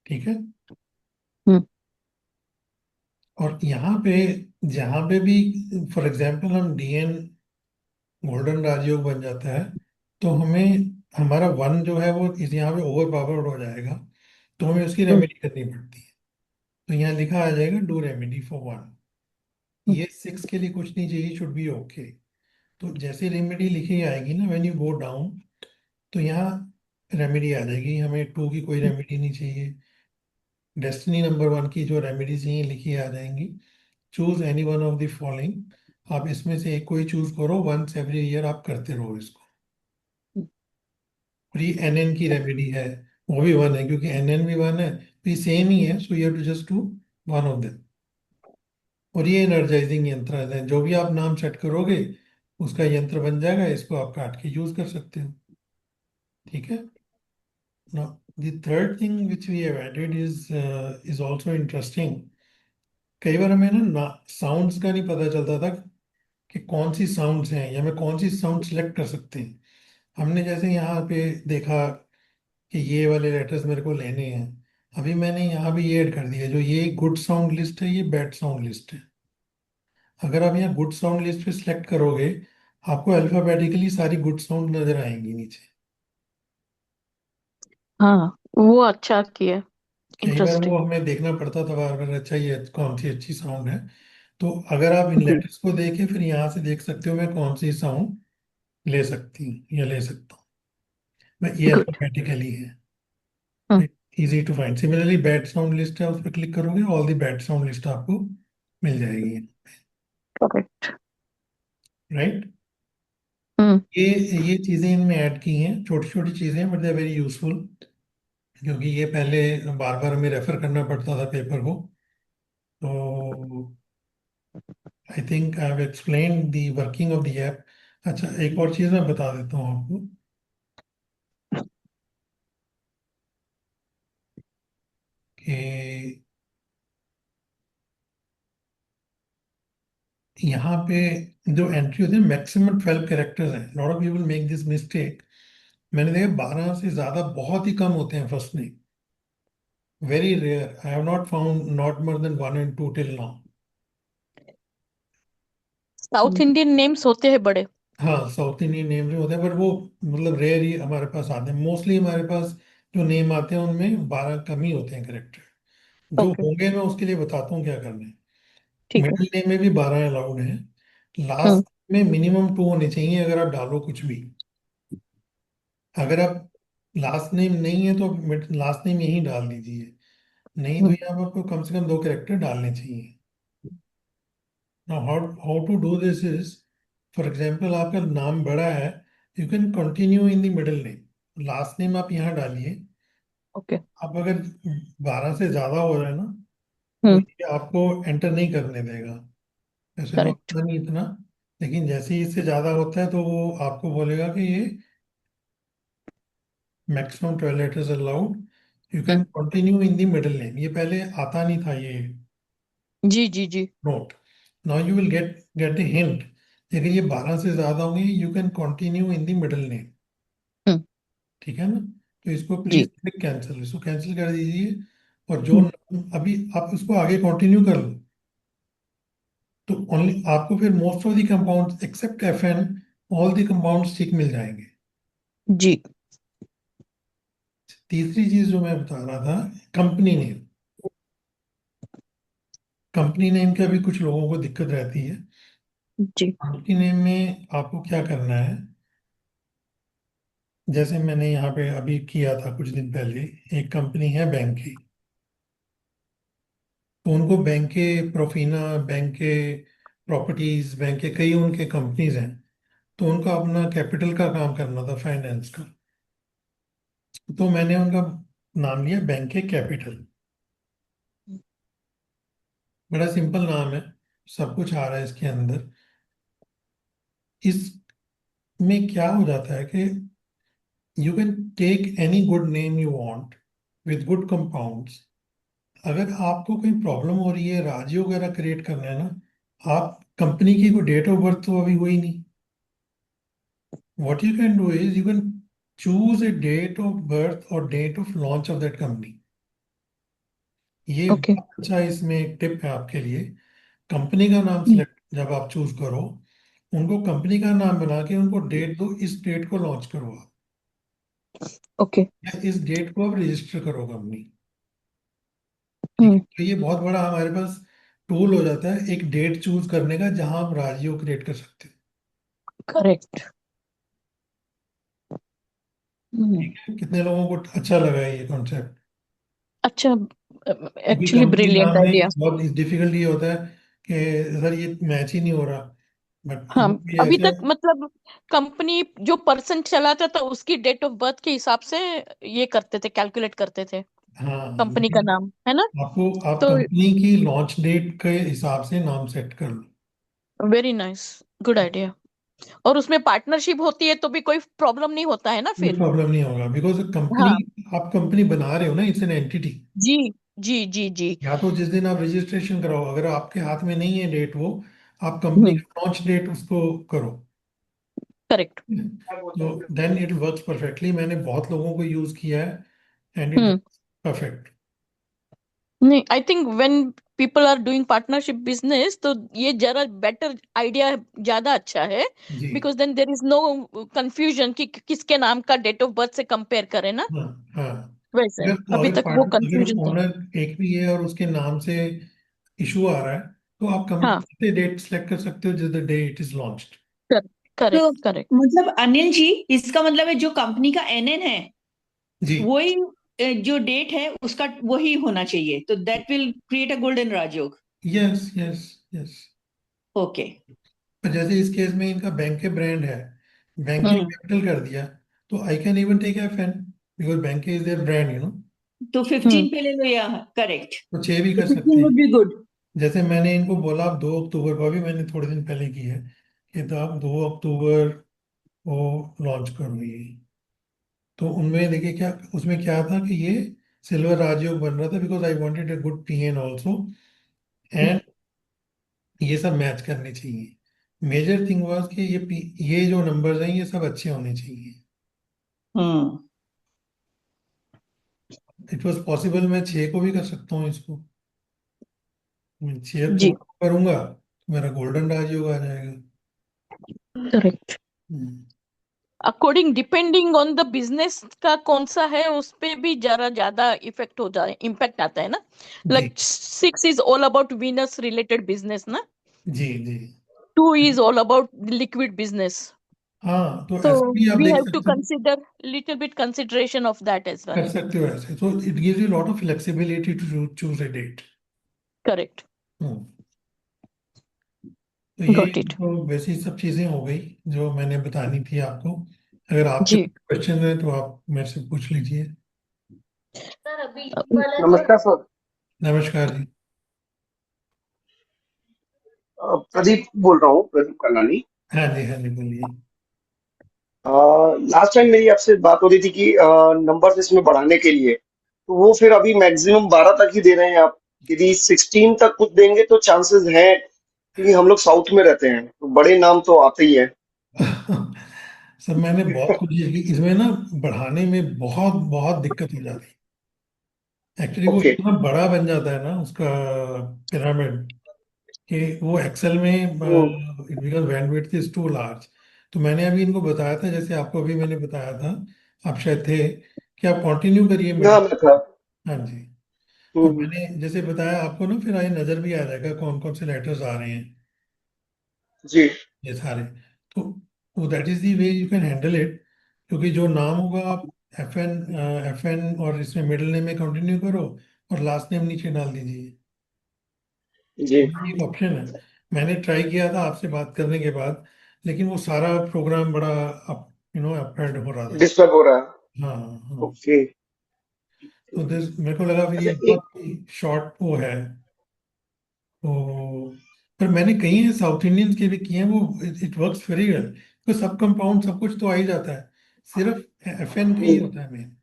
ठीक है। हम्म और यहाँ पे जहाँ पे भी फॉर एग्जांपल हम डीएन गोल्डन राजयोग बन जाता है, तो हमें हमारा वन जो है वो इस यहाँ पे ओवर पावर्ड हो जाएगा। तो हमें उसकी हम्म रेमेडी करनी पड़ती है। तो यहाँ लिखा आ जाएगा डू रेमेडी फॉर वन। ये सिक्स के लिए कुछ नहीं चाहिए, शुड बी ओके। तो जैसे रेमेडी लिखी आएगी ना, व्हेन यू गो डाउन, तो यहाँ रेमेडी आ जाएगी। हमें टू की कोई रेमेडी नहीं चाहिए। डेस्टिनी नंबर वन की जो रेमेडी चाहिए लिखी आ जाएंगी। Choose any one of the following. आप इसमें से एक कोई चूज करो, वंस एवरी ईयर आप करते रहो इसको। और ये एन एन की रेमेडी है, वो भी वन है, क्योंकि एन एन भी वन है, तो ये सेम ही है। So you have to just do one of them. और ये एनर्जाइजिंग यंत्र है, जो भी आप नाम सेट करोगे उसका यंत्र बन जाएगा। इसको आप काट के यूज कर सकते हो। ठीक है। Now, the third thing which we have added is also interesting. कई बार हमें ना साउंड्स का नहीं पता चलता था कि कौन सी साउंड्स हैं या मैं कौन सी साउंड सेलेक्ट कर सकते हैं। हमने जैसे यहाँ पे देखा कि ये वाले लेटर्स मेरे को लेने हैं, अभी मैंने यहाँ भी ये ऐड कर दिया, जो ये गुड साउंड लिस्ट है ये बैड साउंड लिस्ट है। अगर आप यहाँ गुड साउंड लिस्ट पे सिलेक्ट करोगे, आपको अल्फाबेटिकली सारी गुड साउंड नजर आएंगी नीचे। हाँ, वो अच्छा किया, कई बार वो इंटरेस्टिंग। हमें देखना पड़ता था बार बार, अच्छा ये कौन सी अच्छी साउंड है। तो अगर आप इन जी। लेटर्स को देखे फिर यहाँ से देख सकते हो मैं कौन सी साउंड ले सकती हूँ या ले सकता हूँ। मैं ये गुड। अल्फाबेटिकली है, easy to find. Similarly bad sound list है, उस पर क्लिक करोगे all the bad sound list आपको मिल जाएगी। करेक्ट। राइट। हम्म। ये चीजें इनमें ऐड की हैं, छोटी छोटी चीजें, but they are very useful, क्योंकि ये पहले बार बार हमें रेफर करना पड़ता था पेपर को। तो I think I have explain the working of the app. अच्छा, एक और चीज मैं बता देता हूँ आपको कि यहाँ पे जो एंट्री होती है मैक्सिमम 12 कैरेक्टर्स हैं। Lot of people make this mistake. मैंने देखा 12 से ज्यादा बहुत ही कम होते हैं first name, very rare. I have not found not more than 1 and 2 till now. South Indian names होते हैं बड़े। हाँ, साउथ इंडियन नेम भी होते हैं, पर वो मतलब रेयर ही हमारे पास आते हैं। मोस्टली हमारे पास जो नेम आते हैं उनमें 12 कम ही होते हैं करेक्टर। जो ओके, होंगे मैं उसके लिए बताता हूँ क्या करना है। ठीक है। मिडिल नेम में भी 12 अलाउड है। हम्म। लास्ट में मिनिमम 2 होने चाहिए अगर आप डालो कुछ भी। अगर आप लास्ट नेम नहीं है तो लास्ट नेम यही डाल दीजिए, नहीं तो हम्म। यहाँ पर आपको कम से कम 2 कैरेक्टर डालने चाहिए। Now how to do this is, for example आपका नाम बड़ा है, you can continue in the middle name। Last name आप यहाँ डालिए। ओके। आप अगर 12 से ज्यादा हो रहा है ना, तो हम्म। ये आपको एंटर नहीं करने देगा। वैसे तो करेक्ट। आता नहीं इतना, लेकिन जैसे ही इससे ज्यादा होता है तो वो आपको बोलेगा कि ये maximum 12 letters allowed, you can hmm. Continue in the middle name. ये पहले आता नहीं था ये जी जी जी। Note. Now you will get the hint. अगर ये 12 से ज्यादा होंगे, you can continue in the middle name. Hmm. ठीक है ना। तो इसको जी। प्लीज क्लिक कैंसिल, इसको कैंसिल कर दीजिए। और जो हम्म। अभी आप इसको आगे कंटिन्यू कर लो, तो ओनली आपको फिर most of the compounds except FN, all the compounds ठीक मिल जाएंगे। जी। तीसरी चीज जो मैं बता रहा था, कंपनी नेम। कंपनी नेम का भी कुछ लोगों को दिक्कत रहती है। जी। कंपनी नेम में आपको क्या करना है, जैसे मैंने यहाँ पे अभी किया था कुछ दिन पहले, एक कंपनी है बैंक की। तो उनको बैंक के प्रोफिना, बैंक के प्रॉपर्टीज, बैंक के कई उनके कंपनीज हैं। तो उनका अपना कैपिटल का काम करना था, फाइनेंस का। तो मैंने उनका नाम लिया बैंक के कैपिटल। बड़ा सिंपल नाम है, सब कुछ आ रहा है इसके अंदर। इसमें क्या हो जाता है कि you can take any good name you want with good compounds. अगर आपको कोई प्रॉब्लम हो रही है, राज्य वगैरह क्रिएट करना है ना, आप कंपनी की कोई डेट ऑफ बर्थ तो अभी हुई नहीं। What you can do is you can choose a date of birth और date of launch of that company. ये ओके। बहुत अच्छा इसमें एक टिप है आपके लिए। कंपनी का नाम हम्म। सिलेक्ट जब आप चूज करो, उनको कंपनी का नाम बना के उनको डेट दो, इस डेट को लॉन्च करो आप, ओके। या इस डेट को आप रजिस्टर करो कंपनी। ठीक है, हम्म। तो ये बहुत बड़ा हमारे पास टूल हो जाता है एक डेट चूज करने का, जहां आप राज्यों क्रिएट कर सकते हो। करेक्ट। हम्म। ठीक है, कितने लोगों को अच्छा लगा है ये कॉन्सेप्ट। अच्छा, क्योंकि एक्चुअली कंपनी नाम ब्रिलियंट में आइडिया। बहुत डिफिकल्ट ये होता है कि सर ये मैच ही नहीं हो रहा, बट हाँ, ये अभी ऐसा तक है। मतलब कंपनी जो पर्सन चलाता था उसकी डेट ऑफ बर्थ के हिसाब से ये करते थे, कैलकुलेट करते थे हाँ, कंपनी का लेकिन नाम, है ना। आप तो कंपनी की लॉन्च डेट के हिसाब से नाम सेट कर लो। Very nice, good idea. और उसमें पार्टनरशिप होती है तो भी कोई प्रॉब्लम नहीं होता है ना कोई फिर। प्रॉब्लम नहीं होगा, बिकॉज कंपनी, हाँ। आप कंपनी बना रहे हो ना, इट्स एन एंटिटी। जी जी जी जी। या तो जिस दिन आप रजिस्ट्रेशन कराओ, अगर आपके हाथ में नहीं है डेट, वो आप कंपनी हम्म। का लॉन्च डेट उसको करो, करेक्ट। तो देन इट वर्क्स परफेक्टली। मैंने बहुत लोगों को यूज किया है एंड इट हम्म। परफेक्ट। नहीं, I think when people are doing partnership business तो ये जरा बेटर आइडिया, ज्यादा अच्छा है, जी because then there is no confusion कि किसके नाम का डेट ऑफ बर्थ से कंपेयर करें ना। हाँ हाँ। वैसे अगर अभी अगर तक वो पार्टनर, अगर कंफ्यूजन था। ओनर एक भी है और उसके नाम से इशू आ रहा है, तो आप हाँ। कंपनी से डेट सेलेक्ट कर सकते हो जिस the day it is launched. Correct तो करेक्ट। मतलब अनिल जी, इसका मतलब है जो कंपनी का एनएन है जी वही जो डेट है उसका वही होना चाहिए, तो that will create a golden Rajyog. Yes yes yes. Okay. पर जैसे इस केस में इनका बैंक के ब्रांड है, बैंक के हम्म। कैपिटल कर दिया, तो I can even take F N, because bank is their brand, तो 15 पे ले लो, या करेक्ट, तो 6 भी तो कर सकते 15 हैं। Would be good. जैसे मैंने इनको बोला आप 2 अक्टूबर को, अभी मैंने थोड़े दिन पहले की है कि तो आप 2 अक्टूबर को लॉन्च करो ये। तो उनमें देखिए क्या, उसमें क्या था कि ये सिल्वर राजयोग बन रहा था, because I wanted a good PN also, and ये सब मैच करने चाहिए। मेजर थिंग वाज कि ये जो नंबर्स हैं ये सब अच्छे होने चाहिए। हम्म। इट वाज पॉसिबल, मैं 6 को भी कर सकता हूँ इसको। मैं 6 अक्टूबर जी। को करूंगा तो मेरा गोल्डन राजयोग आ जाएगा। Correct. Hmm, according depending on the business का कौन सा है उस पे भी जरा ज्यादा इफेक्ट हो जाए, इम्पैक्ट आता है ना। जी like 6 is all about Venus related business ना, जी जी। 2 is all about liquid business. हाँ, तो So ऐसे भी आप we देख have to सकते हो, consider little bit consideration of that as well. कर सकते हो ऐसे, तो it gives you lot of flexibility to choose a date. Correct. तो ये Got it. तो वैसी सब चीजें हो गई जो मैंने बतानी थी आपको। अगर आपके जी। क्वेश्चन है तो आप मेरे से पूछ लीजिए। नमस्कार सर। नमस्कार जी। प्रदीप बोल रहा हूँ, प्रदीप कनानी। हाँ जी, हाँ जी, बोलिए। लास्ट टाइम मेरी आपसे बात हो रही थी कि नंबर्स इसमें बढ़ाने के लिए, तो वो फिर अभी मैक्सिमम 12 तक ही दे रहे हैं आप। यदि 16 तक कुछ देंगे तो चांसेस हैं, क्योंकि हम लोग साउथ में रहते हैं तो बड़े नाम तो आते ही हैं। सर मैंने बहुत कोशिश की इसमें ना, बढ़ाने में बहुत बहुत दिक्कत हो जाती है। एक्चुअली वो ओके। इतना बड़ा बन जाता है ना उसका पिरामिड, कि वो एक्सेल में hmm. It become bandwidth is too large. तो मैंने अभी इनको बताया था, जैसे आपको अभी मैंने बताया था, आप शायद थे, कि आप कंटिन्यू करिए ना मिडिल। मैं था। हाँ जी। तो हम्म। मैंने जैसे बताया आपको ना, फिर आए नजर भी आ जाएगा कौन कौन से लेटर्स आ रहे हैं, जी ये सारे। तो that is the way you can handle it, क्योंकि जो नाम होगा आप एफ एन और इसमें मिडिल नेम में कंटिन्यू करो, और लास्ट नेम नीचे डाल दीजिए। जी। ये एक ऑप्शन है। मैंने ट्राई किया था आपसे बात करने के बाद, लेकिन वो सारा प्रोग्राम बड़ा अप अपहेड हो रहा था। डिस्टर्ब हो रहा है। हाँ हाँ। ओके। तो दिस मेरे को लगा फिर ये अच्छा एक। बहुत ही शॉर्ट वो है। तो पर मैंने कई हैं साउथ इंडियंस के भी किए हैं, वो इट वर्क्स वेरी वेल, तो सब कंपाउंड सब कुछ तो आ ही जाता है, सिर्फ एफ एन का ही होता है मेन।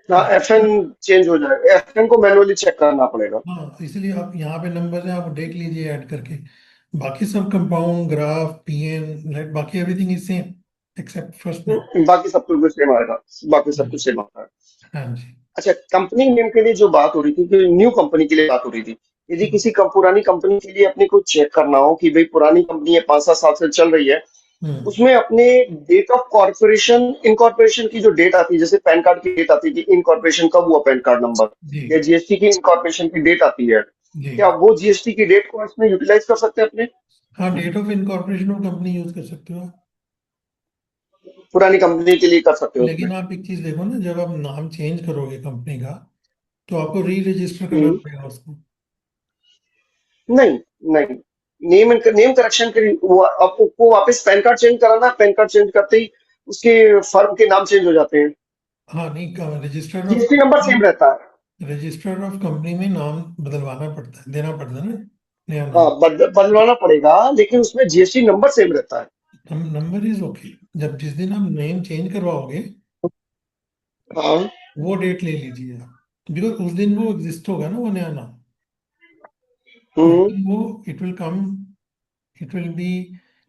हाँ, एफएन चेंज हो जाएगा, एफएन को मैनुअली चेक करना पड़ेगा। हाँ, इसलिए आप यहाँ पे नंबर है, आप देख लीजिए ऐड करके। बाकी सब कंपाउंड, ग्राफ, पीएन, बाकी everything is same accept first name. बाकी सब कुछ सेम आएगा। बाकी सब कुछ सेम आता है। हाँ जी। अच्छा, कंपनी नेम के लिए जो बात हो रही थी, कि न्यू कंपनी के लिए बात हो रही थी, यदि हम्म, किसी पुरानी कंपनी के लिए अपने को चेक करना हो कि भाई पुरानी कंपनी है, 5-7 साल से चल रही है, हम्म, उसमें अपने डेट ऑफ कॉर्पोरेशन इनकॉर्पोरेशन की जो डेट आती है, जैसे पैन कार्ड की डेट आती है कि इनकॉर्पोरेशन कब हुआ, पैन कार्ड नंबर, जी या जीएसटी की इनकॉर्पोरेशन की डेट आती है, जी। क्या वो जीएसटी की डेट को इसमें यूटिलाइज कर सकते हैं अपने हाँ, date of incorporation of company use कर सकते हो आप। पुरानी कंपनी के लिए कर सकते हो उसमें? लेकिन आप एक चीज देखो ना, जब आप नाम चेंज करोगे कंपनी का, तो आपको री रजिस्टर करना हम्म। पड़ेगा उसको। नहीं, नहीं। नेम करेक्शन के लिए वो आपको वापस पैन कार्ड चेंज कराना है, पैन कार्ड चेंज करते ही उसके फर्म के नाम चेंज हो जाते हैं। हाँ नहीं, register of GST number same रहता है। रजिस्टर ऑफ कंपनी में नाम बदलवाना पड़ता है, देना पड़ता है ना, नया हाँ, नाम। बदलवाना पड़ेगा, लेकिन उसमें जीएसटी नंबर सेम रहता है। नंबर इज ओके, जब जिस दिन आप नेम चेंज करवाओगे हाँ। वो डेट ले लीजिए आप। बिकॉज उस दिन वो एग्जिस्ट होगा ना, वो नया नाम। उस हम्म दिन वो it will be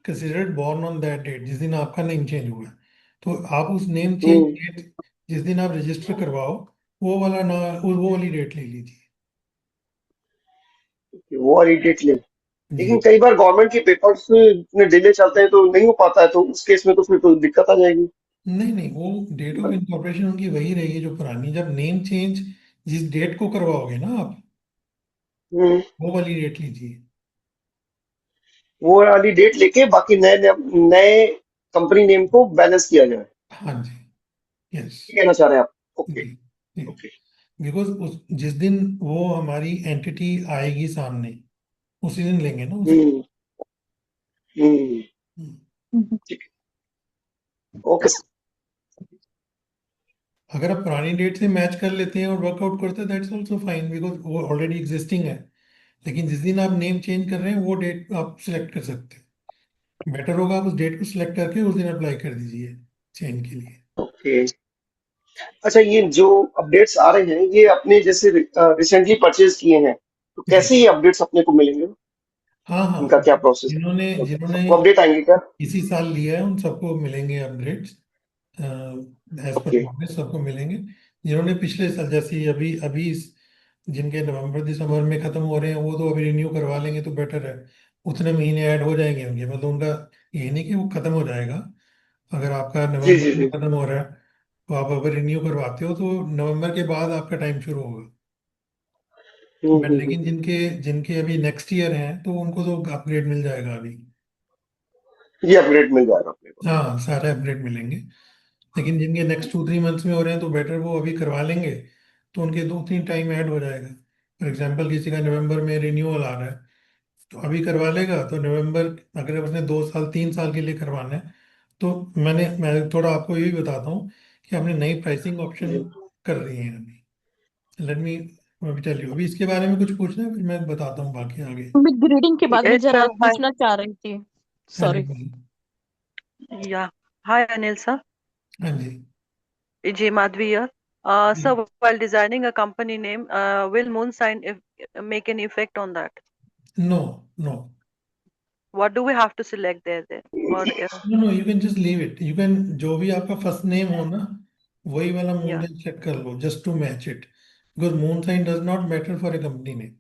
considered born on that date, जिस दिन आपका नेम चेंज हुआ है। तो आप उस नेम चेंज हम्म डेट जिस दिन आप रजिस्टर करवाओ, वो वाला ना, वो वाली डेट ले लीजिए। वो वाली डेट ले। जी। लेकिन कई बार गवर्नमेंट के पेपर्स में डिले चलते हैं तो नहीं हो पाता है, तो उस केस में तो फिर तो दिक्कत आ जाएगी। नहीं नहीं, वो डेट ऑफ इनकॉर्पोरेशन उनकी वही रहेगी जो पुरानी। जब नेम चेंज जिस डेट को करवाओगे ना आप, हम्म वो वाली डेट लीजिए। वो वाली डेट लेके बाकी नए नए कंपनी नेम को बैलेंस किया जाए, हाँ जी। यस। ये कहना चाह रहे हैं आप? ओके। जी जी। ओके। बिकॉज उस जिस दिन वो हमारी एंटिटी आएगी सामने, उसी दिन लेंगे ना उसको। हम्म हम्म हम्म। Mhm. ठीक है। ओके। अगर आप पुरानी डेट से मैच कर लेते हैं और वर्कआउट करते हैं, दैट्स ऑल्सो फाइन, बिकॉज वो ऑलरेडी एग्जिस्टिंग है। लेकिन जिस दिन आप नेम चेंज कर रहे हैं, वो डेट आप सिलेक्ट कर सकते हैं। बेटर होगा आप उस डेट को सिलेक्ट करके उस दिन अप्लाई कर दीजिए चेंज के लिए। ओके। अच्छा, ये जो अपडेट्स आ रहे हैं ये अपने जैसे रिसेंटली परचेज किए हैं, तो जी। कैसे ये अपडेट्स अपने को मिलेंगे? हाँ हाँ, इनका क्या प्रोसेस जिन्होंने है? जिन्होंने सबको अपडेट आएंगे क्या? इसी साल लिया है उन सबको मिलेंगे upgrades. As per okay. Promise सबको मिलेंगे। जिन्होंने पिछले साल, जैसे अभी अभी जिनके नवंबर दिसंबर में खत्म हो रहे हैं, वो तो अभी रिन्यू करवा लेंगे तो बेटर है। उतने महीने ऐड हो जाएंगे उनके, मतलब उनका ये नहीं कि वो खत्म हो जाएगा। अगर आपका जी नवंबर जी में जी। खत्म हो रहा है, तो आप अगर रिन्यू करवाते हो तो नवंबर के बाद आपका टाइम शुरू होगा। बट लेकिन हम्म। जिनके जिनके अभी नेक्स्ट ईयर हैं, तो उनको तो अपग्रेड मिल जाएगा अभी। ये अपडेट मिल जाएगा अपने को। हाँ, सारे अपग्रेड मिलेंगे। लेकिन जिनके नेक्स्ट 2-3 मंथ्स में हो रहे हैं, तो बेटर वो अभी करवा लेंगे, तो उनके 2-3 टाइम ऐड हो जाएगा। फॉर एग्जाम्पल, किसी का नवंबर में रिन्यूअल आ रहा है, तो अभी करवा लेगा तो नवंबर, अगर उसने 2 साल 3 साल के लिए करवाना है, तो मैं थोड़ा आपको ये भी बताता हूँ कि हमने नई प्राइसिंग ऑप्शन जी। कर रही है अभी। लेट मी अभी टेल यू, अभी इसके बारे में कुछ पूछना है, फिर मैं बताता हूँ बाकी आगे। मैं ग्रेडिंग के बारे में Yes, जरा sir. Hi. पूछना चाह रही थी। हाँ जी सॉरी। बोलिए। Yeah. Hi, Anil sir. हाँ जी। J. Madhvi here. Sir, while designing a company name, will Moonsign make any effect on that? No no What do we have to select there then? Or no no, you can just leave it. You can, जो भी आपका फर्स्ट नेम हो ना, वही वाला मून yeah. साइन सेट कर लो, just to match it. Because moon sign does not matter for a company name.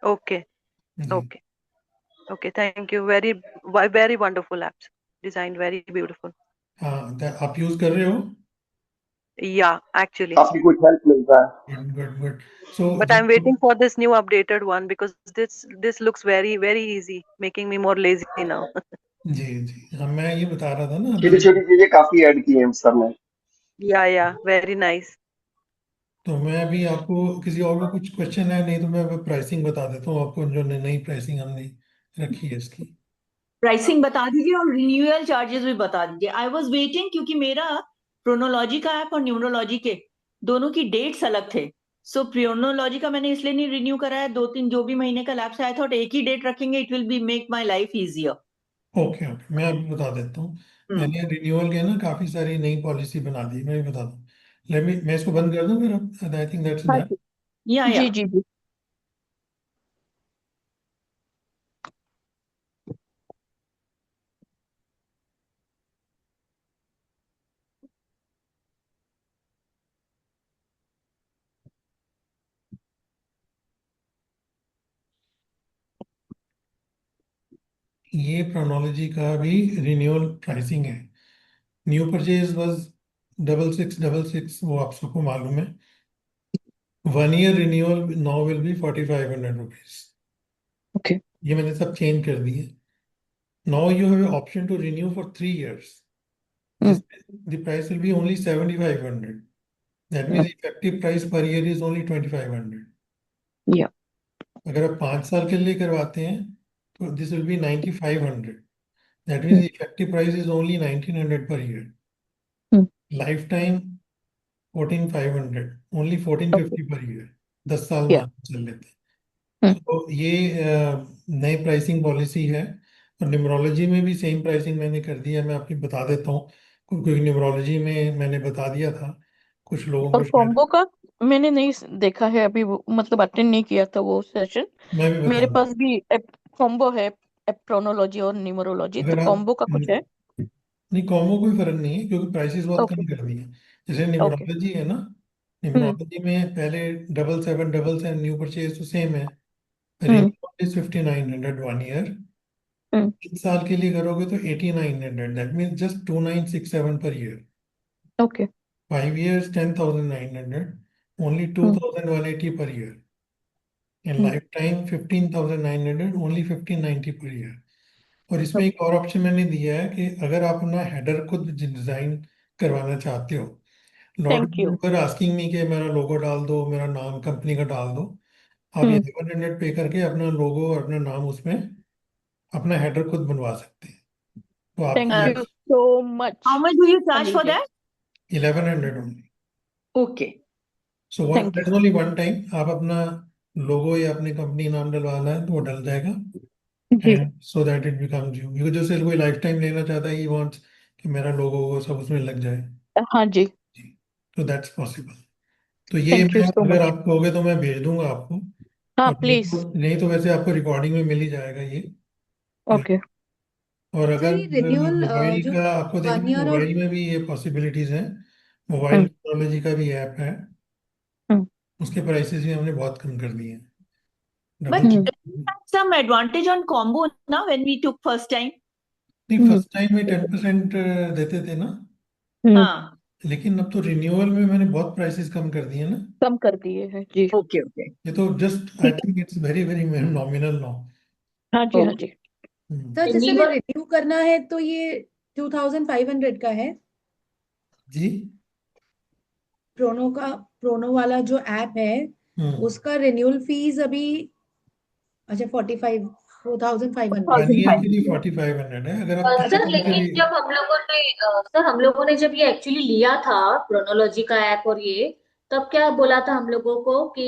Okay. जी। Okay. Okay. Thank you. Very wonderful apps. Designed very beautiful. हाँ, आप यूज कर रहे हो? Yeah, actually. काफी कुछ हेल्प मिलता है। Good good good. So But I'm waiting for this new updated one because this looks very easy, making me more lazy now. जी जी, हाँ, मैं ये बता रहा था ना अभी। छोटी छोटी चीजें काफी ऐड की हैं सर ने। Yeah. Very nice. तो मैं अभी आपको, किसी और को कुछ क्वेश्चन है? नहीं तो मैं प्राइसिंग बता देता हूँ आपको, जो नई प्राइसिंग हमने रखी है इसकी। प्राइसिंग बता दीजिए और रिन्यूअल चार्जेस भी बता दीजिए। आई वॉज वेटिंग, क्योंकि मेरा प्रोनोलॉजी का ऐप और न्यूमरोलॉजी के दोनों की डेट्स अलग थे। सो प्रोनोलॉजी का मैंने इसलिए नहीं रिन्यू कराया, 2-3 जो भी महीने का लैप्स आया था, एक ही डेट रखेंगे, it will be make my life easier. Okay okay, मैं अभी बता देता हूँ। हम्म। मैंने रिन्यूअल के ना काफ़ी सारी नई पॉलिसी बना दी, मैं भी बता दूँ। मैं इसको बंद कर दूँ फिर? आई थिंक दैट्स हाँ डन। जी या जी जी जी। ये प्रोनोलॉजी का भी रिन्यूअल प्राइसिंग है। न्यू परचेज वाज 6666, वो आप सबको मालूम है। 1 year renewal now will be 4500 rupees. Okay. ये मैंने सब चेंज कर दिए। Now you have option to renew for 3 years, hmm. जिसमें the price will be only 7500। That means effective price per year is only 2500। या। अगर आप 5 साल के लिए करवाते हैं, तो this will be 9500। That means effective price is only 1900 per year. Life time 14500, only okay. 1450 per year. 10 साल या। मान के चल लेते हैं। तो ये नई प्राइसिंग पॉलिसी है। और न्यूमरोलॉजी में भी सेम प्राइसिंग मैंने कर दी है, मैं आपको बता देता हूँ। क्योंकि न्यूमरोलॉजी में मैंने बता दिया था कुछ लोगों और को शायद। कॉम्बो का मैंने नहीं देखा है अभी, वो मतलब अटेंड नहीं किया था वो सेशन। मैं भी बता मेरे रहा हूँ। पास भी कॉम्बो है, प्रोनोलॉजी और न्यूमरोलॉजी, तो अगर आप कॉम्बो का कुछ है? नहीं, कॉम्बो कोई फर्क नहीं है क्योंकि प्राइसेस बहुत ओके। कम कर दी है। जैसे ओके। न्यूमरोलॉजी है ना, हम्म। न्यूमरोलॉजी में पहले 777 न्यू परचेज तो सेम है। Hmm. Renewal is 5900 1 year. Hmm. 3 साल के लिए करोगे तो 8900, that means just 2967 per year. Okay. 5 years 10,900, only two hmm. Thousand one eighty per year. In hmm. Lifetime 15,900, only 1590 per year. और इसमें ओके। एक और ऑप्शन मैंने दिया है कि अगर आप अपना हेडर खुद डिजाइन करवाना चाहते हो, लॉट थैंक यू। अगर आस्किंग मी कि मेरा लोगो डाल दो, मेरा नाम कंपनी का डाल दो, आप ये हम्म। 1100 पे करके अपना लोगो और अपना नाम उसमें अपना हेडर खुद बनवा सकते हैं। तो थैंक आपकी you so How much much do you charge for अमूल्य। that? 1100 only. Okay. So one thank you. That's only one time. आप अपना लोगो या अपनी कंपनी नाम डलवाना है तो वो डल जाएगा। जी। And so that it becomes you, क्योंकि जैसे कोई लाइफ टाइम लेना चाहता है, ही वांट्स कि मेरा लोगो वो सब उसमें लग जाए। हाँ जी। जी, तो दैट्स पॉसिबल। तो ये थैंक यू मैं सो अगर मच। आप कहोगे तो मैं भेज दूंगा आपको। हाँ और प्लीज। नहीं तो वैसे आपको रिकॉर्डिंग में मिल ही जाएगा ये। ओके। और सर अगर ये रिन्यूअल मोबाइल जो का आपको देखना 1 ईयर है, और मोबाइल में भी ये पॉसिबिलिटीज हैं। मोबाइल हम्म। टेक्नोलॉजी का भी ऐप है, हम्म। उसके प्राइसेस भी हमने बहुत कम कर दिए हैं। But double hmm. some advantage on combo now when we took first time. नहीं, हम्म। फर्स्ट टाइम में 10% देते थे ना, हम्म। हाँ. लेकिन अब तो रिन्यूअल में मैंने बहुत प्राइसेस कम कर दिए ना। कम कर दिए हैं जी। Okay, okay. ये तो जस्ट आई ठीक है। Think it's very very nominal now. हाँ जी, हाँ Okay. जी। सर जैसे भी रिन्यू करना है तो ये 2500 का है। जी। प्रोनो का, प्रोनो वाला जो ऐप है हम्म। उसका रिन्यूअल फीस अभी, अच्छा 45, 4500 वन ईयर के लिए 1,500. 4500 है। अगर आप तीन सर साल के लेकिन लिए, जब हम लोगों ने सर हम लोगों ने जब ये एक्चुअली लिया था क्रोनोलॉजी का ऐप और ये, तब क्या बोला था हम लोगों को कि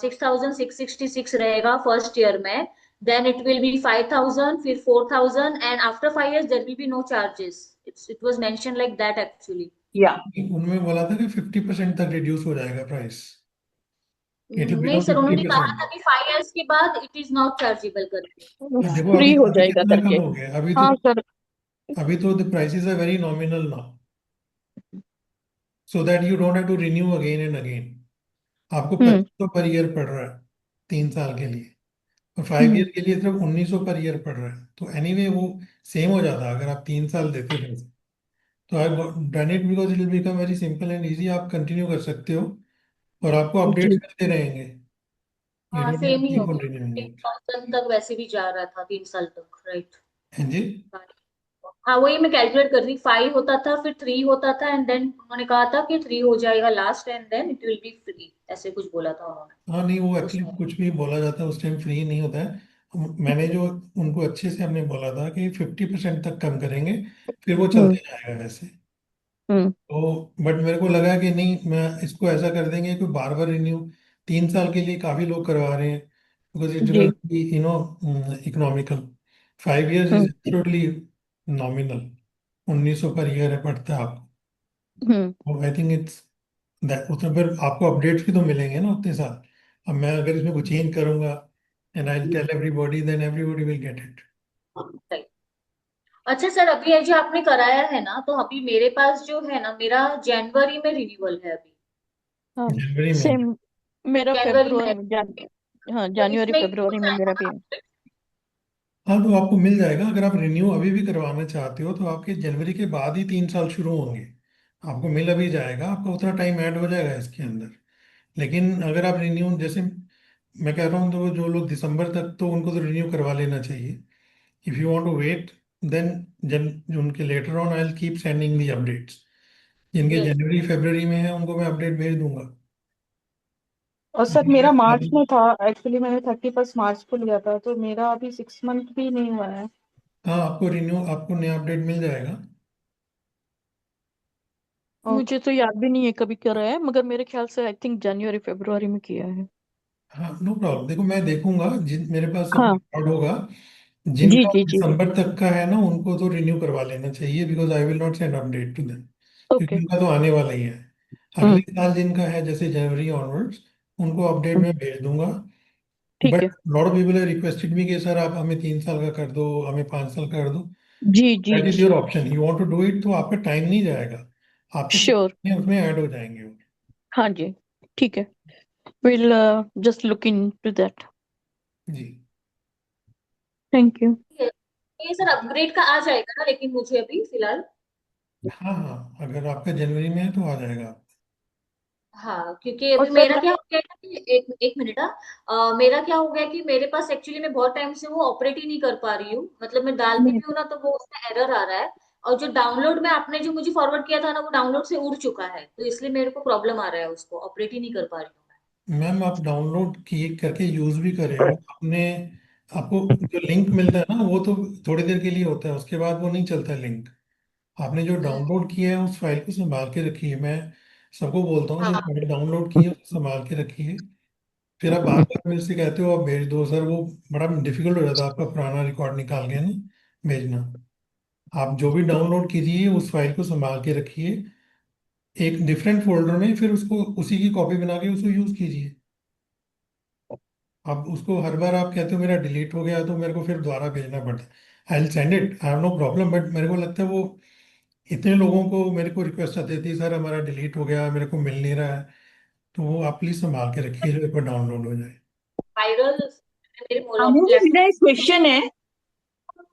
6,666 रहेगा फर्स्ट ईयर में, देन इट विल बी 5,000, फिर 4,000, and after 5 years there will be no charges. It was mention like that actually. Yeah. उनमें बोला था कि 50% तक रिड्यूस हो जाएगा प्राइस। इट विल नहीं बिकम सर, फिफ्टी उन्होंने कहा परसेंट था कि 5 years के बाद इट इज नॉट चार्जेबल करके। देखो फ्री अभी हो अभी जाएगा कितना करके। कम हो गया अभी तो। हाँ सर। अभी तो the prices are very nominal now, so that you don't have to renew again and again. आपको हम्म। 2500 पर ईयर पड़ रहा है 3 साल के लिए, और फाइव हम्म। ईयर के लिए सिर्फ 1900 पर ईयर पड़ रहा है। तो एनीवे वो सेम हो जाता अगर आप 3 साल देते थे। तो I done it because it will become very simple and easy. आप कंटिन्यू कर सकते हो और आपको अपडेट्स जी। मिलते रहेंगे। यू हाँ डोंट हैव सेम टू ही कीप होगा। On renewing ten it. Thousand तक वैसे भी जा रहा था 3 साल तक, राइट। हाँ जी। हाँ वही मैं कैलकुलेट कर रही, 5 होता था फिर 3 होता था, एंड देन उन्होंने कहा था कि 3 हो जाएगा last, and then it will be free, ऐसे कुछ बोला था उन्होंने हाँ नहीं, वो एक्चुअली उसमें। कुछ भी बोला जाता है उस टाइम फ्री नहीं होता है। मैंने जो उनको अच्छे से हमने बोला था कि 50% तक कम करेंगे, फिर वो हम्म। चलते जाएगा वैसे। हम्म। तो बट मेरे को लगा कि नहीं, मैं इसको ऐसा कर देंगे कि बार बार रिन्यू 3 साल के लिए काफ़ी लोग करवा रहे हैं, बिकॉज इट जी। Be economical. 5 years is hmm. Absolutely nominal. 1900 per year है पड़ता है हम्म। आपको। I think it's that. उसमें फिर आपको अपडेट्स भी तो मिलेंगे ना उतने साल। अब मैं अगर इसमें कुछ चेंज करूंगा and I tell everybody, then everybody will get it. Right. अच्छा सर, अभी ये जो आपने कराया है ना, तो अभी मेरे पास जो है ना, मेरा जनवरी में रिन्यूअल है अभी। हाँ जनवरी में। सेम। मेरा जनवरी में फेब्रुआरी है, में हाँ तो जनवरी इसमें इंक्लूड फरवरी में रहेगा मेरा ना भी है। update? हाँ तो आपको मिल जाएगा। अगर आप रिन्यू अभी भी करवाना चाहते हो तो आपके जनवरी के बाद ही 3 साल शुरू होंगे। आपको मिल अभी जाएगा, आपका उतना टाइम ऐड हो जाएगा इसके अंदर। लेकिन अगर आप रिन्यू, जैसे मैं कह रहा हूँ, तो जो लोग दिसंबर तक, तो उनको तो रिन्यू करवा लेना चाहिए। If you want to wait, then जन उनके later on I will keep sending the updates. जिनके यस। जनवरी फरवरी में है उनको मैं अपडेट भेज दूंगा। और सर मेरा मार्च में था एक्चुअली, मैंने 31 मार्च को लिया था, तो मेरा अभी 6 मंथ भी नहीं हुआ है। हाँ, आपको नया अपडेट मिल जाएगा। मुझे तो याद भी नहीं है कभी करा है, मगर मेरे ख्याल से आई थिंक जनवरी फरवरी में किया है। हाँ नो प्रॉब्लम। देखो मैं देखूंगा, जिन मेरे पास सब हाँ। रिकॉर्ड होगा, जी जिनका जी जी। दिसंबर तक का है ना, उनको तो रिन्यू करवा लेना चाहिए, because I will not send update to them, क्योंकि ओके। उनका तो आने वाला ही है। अगले साल जिनका है जैसे जनवरी ऑनवर्ड्स, उनको अपडेट मैं भेज दूंगा। ठीक बट है। लॉट ऑफ पीपल रिक्वेस्टेड मी कि सर आप हमें 3 साल का कर दो, हमें 5 साल का कर दो। जी जी दैट इज जी। Your option, you want to do it, तो आपका टाइम नहीं जाएगा, आपके श्योर। उसमें ऐड हो जाएंगे वो। हाँ जी, ठीक है। Will just look into that. जी थैंक यू। ये सर अपग्रेड का आ जाएगा ना, लेकिन मुझे अभी फिलहाल। हाँ हाँ, अगर आपका जनवरी में है तो आ जाएगा। हाँ, क्योंकि और अभी सर मेरा क्या हो गया है कि एक एक मिनट। मेरा क्या हो गया कि मेरे पास एक्चुअली मैं बहुत टाइम से वो ऑपरेट ही नहीं कर पा रही हूँ, मतलब मैं डालती नहीं, भी हूँ ना तो वो उसमें एरर आ रहा है। और जो डाउनलोड में आपने जो मुझे फॉरवर्ड किया था ना, वो डाउनलोड से उड़ चुका है, तो इसलिए मेरे को प्रॉब्लम आ रहा है, उसको ऑपरेट ही नहीं कर पा रही हूँ मैम आप डाउनलोड किए करके यूज भी कर रहे हो आपने, आपको जो लिंक मिलता है ना वो तो थोड़ी देर के लिए होता है, उसके बाद वो नहीं चलता लिंक। आपने जो मैं। डाउनलोड किया है उस फाइल को संभाल के रखिए। मैं सबको बोलता हूँ जो हाँ। फाइल डाउनलोड की है उसे संभाल के रखिए। फिर आप बार बार मेरे से कहते हो आप भेज दो सर, वो बड़ा डिफिकल्ट हो जाता है आपका पुराना रिकॉर्ड निकाल के ना भेजना। आप जो भी डाउनलोड कीजिए उस फाइल को संभाल के रखिए एक डिफरेंट फोल्डर में, फिर उसको उसी की कॉपी बना के उसको यूज कीजिए। अब उसको हर बार आप कहते हो मेरा डिलीट हो गया तो मेरे को फिर दोबारा भेजना पड़ता है। I will send it, I have no problem, but मेरे को लगता है वो इतने लोगों को मेरे को रिक्वेस्ट आती थी सर हमारा डिलीट हो गया, मेरे को मिल नहीं रहा है। तो वो आप प्लीज संभाल के रखिए जो एक बार डाउनलोड हो जाए। वायरल मेरे मुझे लैपटॉप। मेरा एक क्वेश्चन है,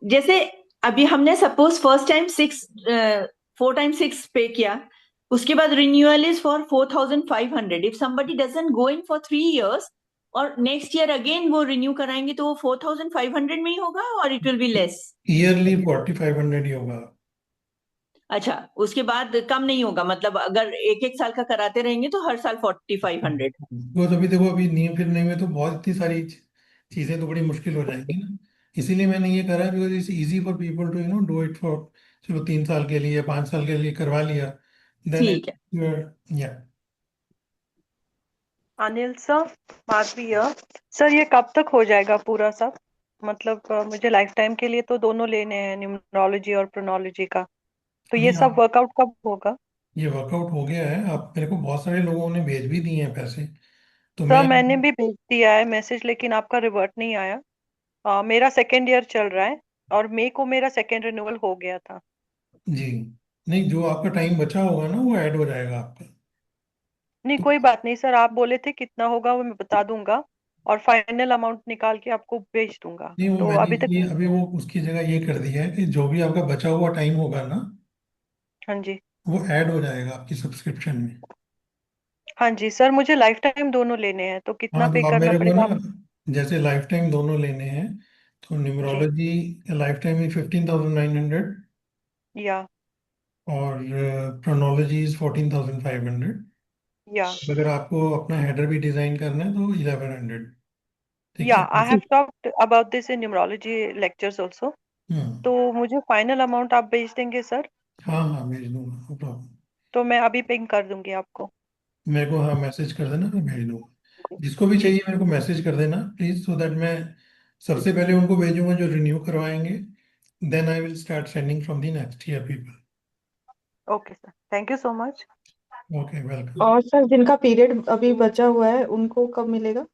जैसे अभी हमने सपोज फर्स्ट टाइम 4 times 6 पे किया, उसके बाद renewal is for 4,500। If somebody doesn't go in for 3 years और नेक्स्ट ईयर अगेन वो रिन्यू कराएंगे तो वो 4,500 में ही होगा और it will be less? Yearly 4500 ही होगा। अच्छा, उसके बाद कम नहीं होगा, मतलब अगर एक एक साल का कराते रहेंगे तो हर साल 4,500? वो तो अभी देखो अभी नियम फिर नहीं में तो बहुत इतनी सारी चीजें तो बड़ी मुश्किल हो जाएंगी ना। इसीलिए मैंने ये करा because it's easy for people to do it for, चलो 3 साल के लिए 5 साल के लिए करवा लिया, देन ठीक है। या। Anil sir, Madhavi here। Sir ये कब तक हो जाएगा पूरा सब? मतलब मुझे लाइफ टाइम के लिए तो दोनों लेने हैं, न्यूमरोलॉजी और प्रोनोलॉजी का। तो ये नहीं सब आप, वर्कआउट कब होगा? ये वर्कआउट हो गया है, आप मेरे को बहुत सारे लोगों ने भेज भी दिए हैं पैसे, तो सर मैं। मैंने भी भेज दिया है मैसेज, लेकिन आपका रिवर्ट नहीं आया। मेरा सेकेंड ईयर चल रहा है और मई को मेरा सेकेंड रिन्यूअल हो गया था। जी, नहीं जो आपका टाइम बचा होगा ना वो ऐड हो जाएगा आपका। नहीं तो कोई बात नहीं सर, आप बोले थे कितना होगा वो मैं बता दूंगा और फाइनल अमाउंट निकाल के आपको भेज दूंगा। नहीं वो तो मैंने अभी तक। ये अभी वो उसकी जगह ये कर दिया है कि जो भी आपका बचा हुआ टाइम होगा ना हाँ जी। वो ऐड हो जाएगा आपकी सब्सक्रिप्शन में। हाँ जी सर, मुझे लाइफ टाइम दोनों लेने हैं, तो कितना हाँ पे तो आप करना मेरे को ना पड़ेगा जैसे लाइफ टाइम दोनों लेने हैं तो जी। न्यूमरोलॉजी लाइफ टाइम में 15,900 या और प्रोनोलॉजी इज 14,500। या अगर आपको अपना हेडर भी डिजाइन करना है तो 1100। ठीक या है। I have talked about this in numerology lectures also. Hmm. तो मुझे फाइनल अमाउंट आप भेज देंगे सर? हाँ हाँ भेज दूंगा, नो प्रॉब्लम। तो मैं अभी पिंग कर दूंगी आपको। मेरे को हाँ मैसेज कर देना, मैं भेज दूंगा। जिसको भी जी। चाहिए मेरे को मैसेज कर देना प्लीज, सो दैट मैं सबसे पहले उनको भेजूंगा जो रिन्यू करवाएंगे, then I will start sending from the next year people. Okay sir, thank you so much. Okay welcome. और सर जिनका पीरियड अभी बचा हुआ है उनको कब मिलेगा?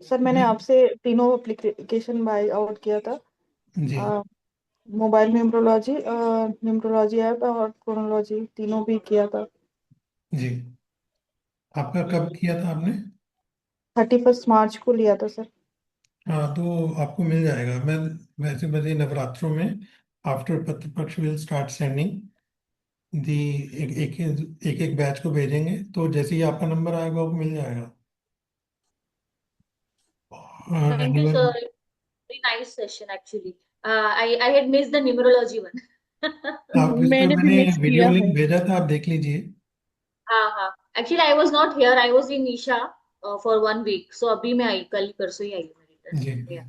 सर मैंने आपसे तीनों एप्लीकेशन बाय आउट किया था, जी मोबाइल न्यूमरोलॉजी ऐप और क्रोनोलॉजी तीनों भी किया था। जी, आपका कब किया था आपने? 31 मार्च को लिया था सर। हाँ तो आपको मिल जाएगा। मैं वैसे वैसे नवरात्रों में after Pitrupaksha will start sending the, एक एक बैच को भेजेंगे तो जैसे ही आपका नंबर आएगा आपको मिल जाएगा। और thank you anyone, sir, very nice session actually. I had miss the numerology one. आप इसका मैंने भी मैंने मिस वीडियो किया लिंक है। भेजा था, आप देख लीजिए। हाँ हाँ, actually I was not here, I was in Isha for 1 week, so अभी मैं आई, कल परसों ही आई हूँ मेरी जी तरफ।